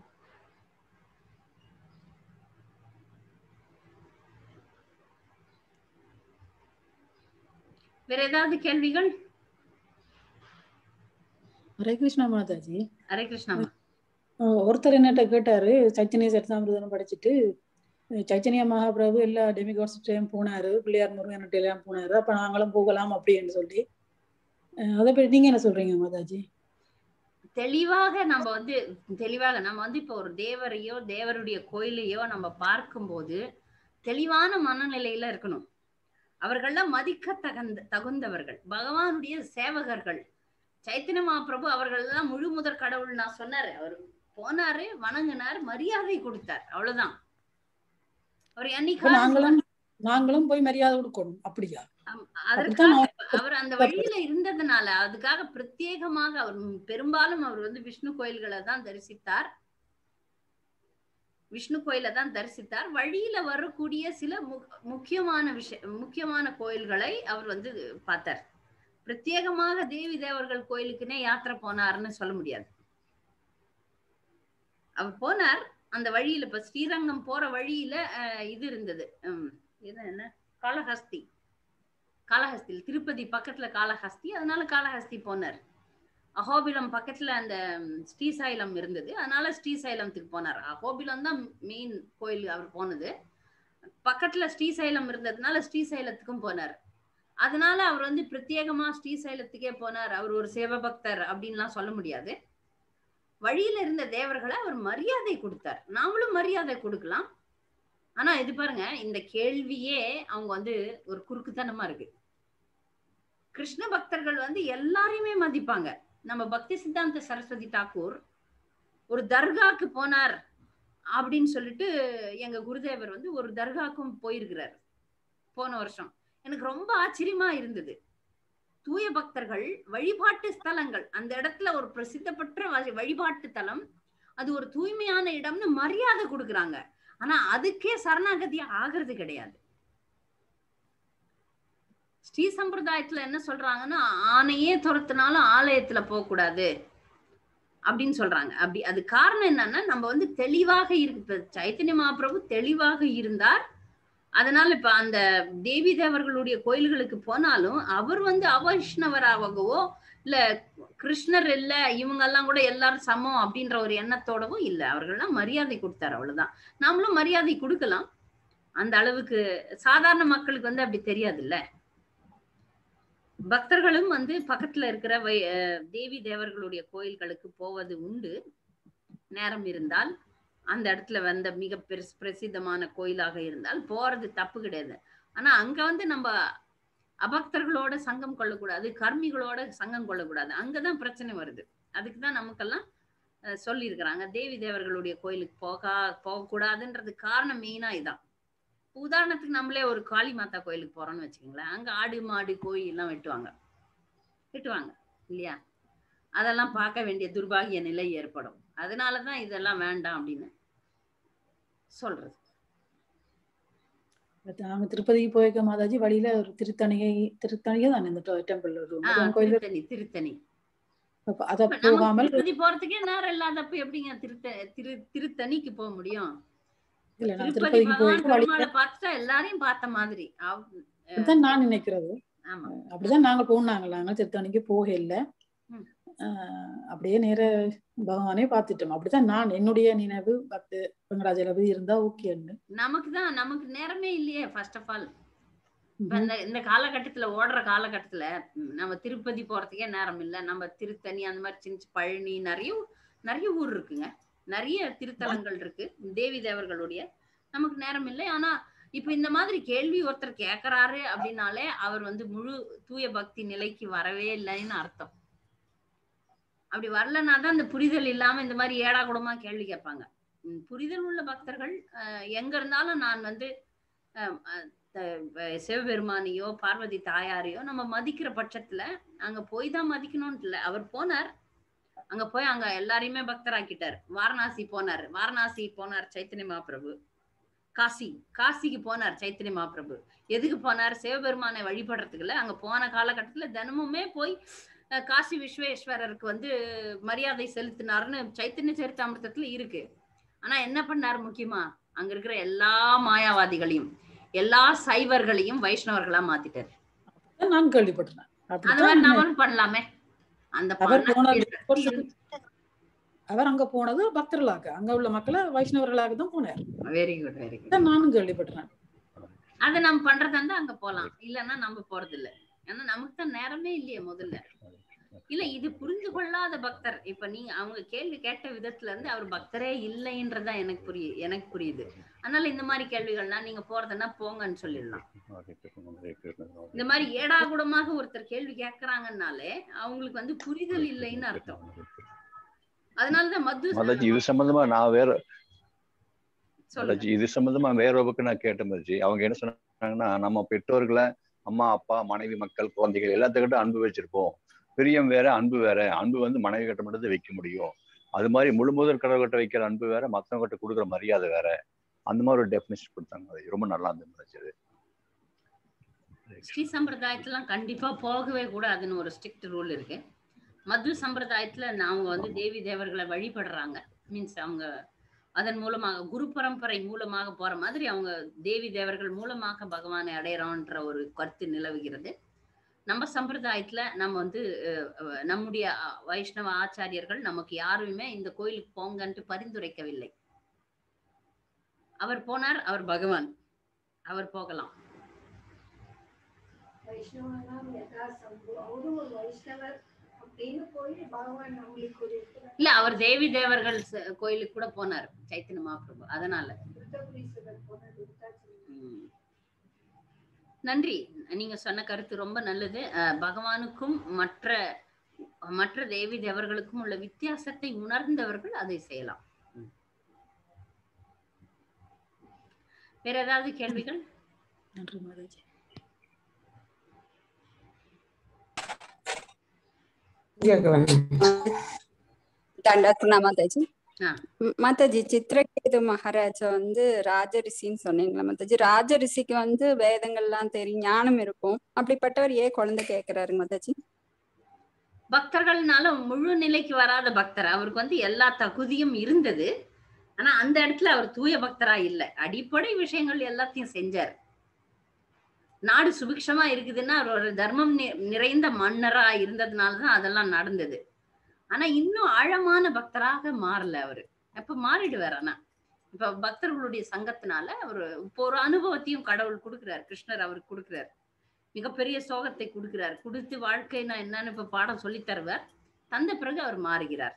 வேற ஏதாவது கேள்விகள்? ஹரே கிருஷ்ணா மாதாஜி. ஹரே கிருஷ்ணாமா. ஒருத்தர் என்னட்ட கேட்டாரு, சைத்தன்ய சரிதாமிர்தம் படிச்சுட்டு சைத்தன்ய மகாபிரபு எல்லா டெமிகாட்ஸ்டையும் போனாரு, பிள்ளையார் முருகன் எல்லாம் போனாரு, அப்ப நாங்களும் போகலாம் அப்படின்னு சொல்லி. அதை பற்றி நீங்க என்ன சொல்றீங்க மாதாஜி? தெளிவாக நம்ம வந்து இப்போ ஒரு தேவரையோ தேவருடைய கோயிலையோ நம்ம பார்க்கும்போது தெளிவான மனநிலையில இருக்கணும். அவர்கள்லாம் மதிக்க தகுந்தவர்கள், பகவானுடைய சேவகர்கள். சைத்தன்ய மகாபிரபு அவர்கள் எல்லாம் முழு முதற் கடவுள் நான் சொன்னாரு. அவர் போனாரு, வணங்கினார், மரியாதை கொடுத்தார், அவ்வளவுதான். அவர் என்னைக்கு நாங்களும் போய் மரியாதை கொடுக்கணும், அப்படியா? அதற்காக அவர் அந்த வழியில இருந்ததுனால அதுக்காக பிரத்யேகமாக அவர் பெரும்பாலும் அவர் வந்து விஷ்ணு கோயில்களை தான் தரிசித்தார். விஷ்ணு கோயிலை தான் தரிசித்தார். வழியில வரக்கூடிய சில முக்கியமான கோயில்களை அவர் வந்து பார்த்தார். பிரத்யேகமாக தேவி தேவர்கள் கோயிலுக்குன்னே யாத்திரை போனார்னு சொல்ல முடியாது. அவர் போனார் அந்த வழியில. இப்ப ஸ்ரீரங்கம் போற வழியில இது இருந்தது, இது என்ன, காளஹஸ்தி திருப்பதி பக்கத்துல காளஹஸ்தி, அதனால காளஹஸ்தி போனார். அஹோபிலம் பக்கத்துல அந்த ஸ்ரீசைலம் இருந்தது, அதனால ஸ்ரீசைலத்துக்கு போனார். அஹோபிலம் தான் மெயின் கோயில் அவர் போனது. பக்கத்துல ஸ்ரீசைலம் இருந்ததுனால ஸ்ரீசைலத்துக்கும் போனார். அதனால அவர் வந்து பிரத்யேகமா ஸ்ரீசைலத்துக்கே போனார், அவர் ஒரு சிவபக்தர் அப்படின்லாம் சொல்ல முடியாது. வழியில இருந்த தேவர்களை அவர் மரியாதை கொடுத்தார். நாமளும் மரியாதை கொடுக்கலாம். ஆனா இது பாருங்க, இந்த கேள்வியே அவங்க வந்து ஒரு குறுக்குத்தனமா இருக்கு. கிருஷ்ண பக்தர்கள் வந்து எல்லாரையுமே மதிப்பாங்க. நம்ம பக்தி சித்தாந்த சரஸ்வதி தாக்கூர் ஒரு தர்காக்கு போனார் அப்படின்னு சொல்லிட்டு எங்க குருதேவர் வந்து ஒரு தர்காக்கும் போயிருக்கிறார் போன வருஷம். எனக்கு ரொம்ப ஆச்சரியமா இருந்தது. தூய பக்தர்கள் வழிபாட்டு ஸ்தலங்கள், அந்த இடத்துல ஒரு பிரசித்த பெற்ற வழிபாட்டு தலம், அது ஒரு தூய்மையான இடம்னு மரியாதை கொடுக்குறாங்க. ஆனா அதுக்கே சரணாகதியா ஆகிறது கிடையாது. ஸ்ரீ சம்பிரதாயத்துல என்ன சொல்றாங்கன்னா, ஆணையே துரத்தினாலும் ஆலயத்துல போக கூடாது அப்படின்னு சொல்றாங்க. அப்படி அது காரணம் என்னன்னா, நம்ம வந்து தெளிவாக இருக்கு. சைத்தன்ய மகாபிரபு தெளிவாக இருந்தார். அதனால இப்ப அந்த தேவி தேவர்களுடைய கோயில்களுக்கு போனாலும் அவர் வந்து அவைஷ்ணவராகவோ இல்ல கிருஷ்ணர் இல்ல இவங்க எல்லாம் கூட எல்லாரும் சமம் அப்படின்ற ஒரு எண்ணத்தோடவும் இல்ல. அவர்கள்லாம் மரியாதை கொடுத்தாரு, அவ்வளவுதான். நாமளும் மரியாதை கொடுக்கலாம். அந்த அளவுக்கு சாதாரண மக்களுக்கு வந்து அப்படி தெரியாது இல்ல. பக்தர்களும் வந்து பக்கத்துல இருக்கிற தேவி தேவர்களுடைய கோயில்களுக்கு போவது உண்டு, நேரம் இருந்தால். அந்த இடத்துல வந்த மிக பிரசித்தமான கோயிலாக இருந்தால் போறது தப்பு கிடையாது. ஆனா அங்க வந்து நம்ம அபக்தர்களோட சங்கம் கொள்ளக்கூடாது, கர்மிகளோட சங்கம் கொள்ளக்கூடாது. அங்கதான் பிரச்சனை வருது. அதுக்குதான் நமக்கெல்லாம் சொல்லி இருக்கிறாங்க தேவி தேவர்களுடைய கோயிலுக்கு போகக்கூடாதுன்றது காரணம் மெயினா இதான். உதாரணத்துக்கு நம்மளே ஒரு காளி மாதா கோயிலுக்கு போறோம்னு வச்சுக்கோங்களேன், அங்க ஆடு மாடு கோயில் எல்லாம் வெட்டுவாங்க இல்லையா? அதெல்லாம் பார்க்க வேண்டிய துர்பாகிய நிலை ஏற்படும். அதனாலதான் இதெல்லாம் வேண்டாம் அப்படின்னு சொல்றது. நாங்க திருப்பதிக்கு போயிருக்க மாதாஜி, வழியில ஒரு திருத்தணியே தான் இந்த டெம்பிள் திருத்தணி. அத போகாமல் திருப்பதி போறதுக்கே நேரம் இல்லாதப்ப எப்படிங்க திருத்தணிக்கு போக முடியும்? திருப்பதி பெருமாளை பார்த்துட்டா எல்லாரையும் பார்த்த மாதிரி அப்படிதான் நான் நினைக்கிறது. அப்படிதான் நாங்க போனாங்க. நாங்க திருத்தணிக்கு போக இல்லை, அப்படியே நேர பகவானே பார்த்துட்டோம். அப்படிதான் நான் என்னுடைய நினைவு. பக்தி வெங்கடாஜலபதி இருந்தா ஓகேன்னு. நமக்கு நேரமே இல்லையே. ஃபர்ஸ்ட் ஆஃப் ஆல் இந்த காலகட்டத்துல ஓடுற காலகட்டத்துல நம்ம திருப்பதி போறதுக்கே நேரம் இல்லை. நம்ம திருத்தணி அந்த மாதிரி சின்ன பழனி நிறைய ஊர் இருக்குங்க, நிறைய திருத்தலங்கள் இருக்கு தேவி தேவர்களுடைய. நமக்கு நேரம் இல்லை. ஆனா இப்ப இந்த மாதிரி கேள்வி ஒருத்தர் கேட்கிறாரு அப்படின்னாலே அவர் வந்து முழு தூய பக்தி நிலைக்கு வரவே இல்லைன்னு அர்த்தம். அப்படி வரலன்னா தான் இந்த புரிதல் இல்லாம இந்த மாதிரி ஏடா கூடமா கேள்வி கேட்பாங்க. புரிதல் உள்ள பக்தர்கள் எங்க இருந்தாலும் நான் வந்து சிவபெருமானையோ பார்வதி தாயாரையோ நம்ம மதிக்கிற பட்சத்துல அங்க போய் தான் மதிக்கணும்னு இல்லை. அவர் போனார், அங்க போய் அங்க எல்லாரையுமே பக்தராக்கிட்டார். வாரணாசி போனார் சைத்தன்ய மகாபிரபு. காசிக்கு போனார் சைத்தன்ய மகாபிரபு. எதுக்கு போனார்? சிவபெருமானை வழிபடுறதுக்குள்ள. அங்க போன காலகட்டத்துல தினமுமே போய் காசி விஸ்வேஸ்வரருக்கு வந்து மரியாதை செலுத்தினார்னு சைத்தன்ய சரிதாமிர்தத்துல இருக்கு. ஆனா என்ன பண்ணாரு? முக்கியமா அங்க இருக்கிற எல்லா மாயாவாதிகளையும் எல்லா சைவர்களையும் வைஷ்ணவர்களா மாத்திட்டாரு. நான் கேள்விப்பட்டேன். அந்த மாதிரி நாமளும் பண்ணலாமே. அந்த அவர் அங்க போனது பக்தர்களாக, அங்க உள்ள மக்களை வைஷ்ணவர்களாக தான் போனார். Very good very good. நானும் கேள்விப்பட்டேன். அதை நம்ம பண்றதா இருந்தா அங்க போலாம், இல்லன்னா நம்ம போறது இல்ல. ஏன்னா நமக்கு தான் நேரமே இல்லையே முதல்ல. இல்ல இது புரிந்து கொள்ளாத பக்தர், இப்ப நீங்க அவங்க கேள்வி கேட்ட விதத்துல இருந்து அவர் பக்தரே இல்லைன்றதா எனக்கு புரியுது. அதனால இந்த மாதிரி கேள்விகள்லாம் நீங்க போறதுன்னா போங்கன்னு சொல்லிடலாம். இந்த மாதிரி ஏடாகூடமாக ஒருத்தர் கேள்வி கேட்கறாங்கன்னாலே அவங்களுக்கு வந்து புரிதல் இல்லைன்னு அர்த்தம். அதனாலதான் இது சம்பந்தமா நான் வேற ஒரு பக்கம் நான் கேட்ட மாதிரி அவங்க என்ன சொன்னாங்கன்னா, நம்ம பெற்றோர்களை அம்மா அப்பா மனைவி மக்கள் குழந்தைகள் எல்லாத்துக்கிட்ட அன்பு வச்சிருப்போம், பிரியம் வேற அன்பு வேற. அன்பு வந்து மனைவி கிட்ட மட்டும் வைக்க முடியும், அது மாதிரி முழுமுதல் கடவுள்கிட்ட வைக்கிற அன்பு வேற, மத்தவங்க கிட்ட கொடுக்குற மரியாதை வேற. அந்த மாதிரி ஒரு டெஃபினிஷன் கொடுத்தாங்க. அது ரொம்ப நல்லா இருந்துச்சு. ஸ்ரீ சம்பிரதாயத்துலாம் கண்டிப்பா போகவே கூடாதுன்னு ஒரு ஸ்ட்ரிக்ட் ரூல் இருக்கு. மது சம்பிரதாயத்துல அவங்க வந்து தேவி தேவர்களை வழிபடுறாங்க. மீன்ஸ் அவங்க அதன் மூலமாக குரு பரம்பரை மூலமாக போற மாதிரி அவங்க தேவி தேவர்கள் மூலமாக பகவானை அடையறோன்ற ஒரு கருத்து நிலவுகிறது. நம்ம சம்பிரதாயத்துல நம்ம வந்து நம்முடைய வைஷ்ணவ ஆச்சாரியர்கள் நமக்கு யாருமே இந்த கோயிலுக்கு போங்கன்ட்டு பரிந்துரைக்கவில்லை. அவர் போனார், அவர் பகவான், அவர் போகலாம். இல்ல அவர் தேவி தேவர்கள் கோயிலுக்கு கூட போனார் சைத்தன்ய மகாபிரபு. அதனால நன்றி, நீங்க சொன்ன கருத்து ரொம்ப நல்லது. பகவானுக்கும் மற்ற தேவி தேவர்களுக்கும் உள்ள வித்தியாசத்தை உணர்ந்தவர்கள் அதை செய்யலாம். வேற ஏதாவது கேள்விகள்? நன்றி மாதாஜி. மாதாஜி மாதாஜி சித்ரகேது மகாராஜா வந்து ராஜரிஷின்னு சொன்னீங்களா மாதாஜி? ராஜரிஷிக்கு வந்து வேதங்கள்லாம் தெரியும், ஞானம் இருக்கும். அப்படிப்பட்டவர் ஏன் குழந்தை கேட்கிறாரு மாதாஜி? பக்தர்கள்னால முழு நிலைக்கு வராத பக்தர். அவருக்கு வந்து எல்லா தகுதியும் இருந்தது, ஆனா அந்த இடத்துல அவர் தூய பக்தரா இல்ல. அடிப்படை விஷயங்கள் எல்லாத்தையும் செஞ்சார். நாடு சுபிக்ஷமா இருக்குதுன்னா அவர் ஒரு தர்மம் நிறைந்த மன்னரா இருந்ததுனாலதான் அதெல்லாம் நடந்தது. ஆனா இன்னும் ஆழமான பக்தராக மாறல அவரு. அப்ப மாறிடுவார். ஆனா இப்ப பக்தர்களுடைய சங்கத்தினால அவரு இப்போ ஒரு அனுபவத்தையும் கடவுள் கொடுக்கிறார், கிருஷ்ணர் அவருக்கு கொடுக்கிறார். மிகப்பெரிய சோகத்தை கொடுக்கிறார். கொடுத்து வாழ்க்கைனா என்னன்னு இப்ப பாடம் சொல்லி தருவார். தந்த பிறகு அவர் மாறுகிறார்.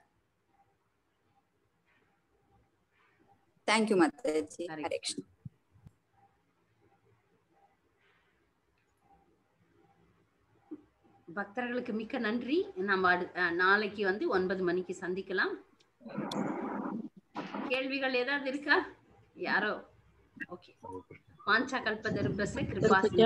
தேங்க்யூ மாதாஜி. பக்தர்களுக்கு மிக்க நன்றி. நம்ம நாளைக்கு வந்து 9 மணிக்கு சந்திக்கலாம். கேள்விகள் ஏதாவது இருக்கா? யாரோ? ஓகே. வாஞ்சா கல்பதருபஸ்ய கிருபா சிந்தே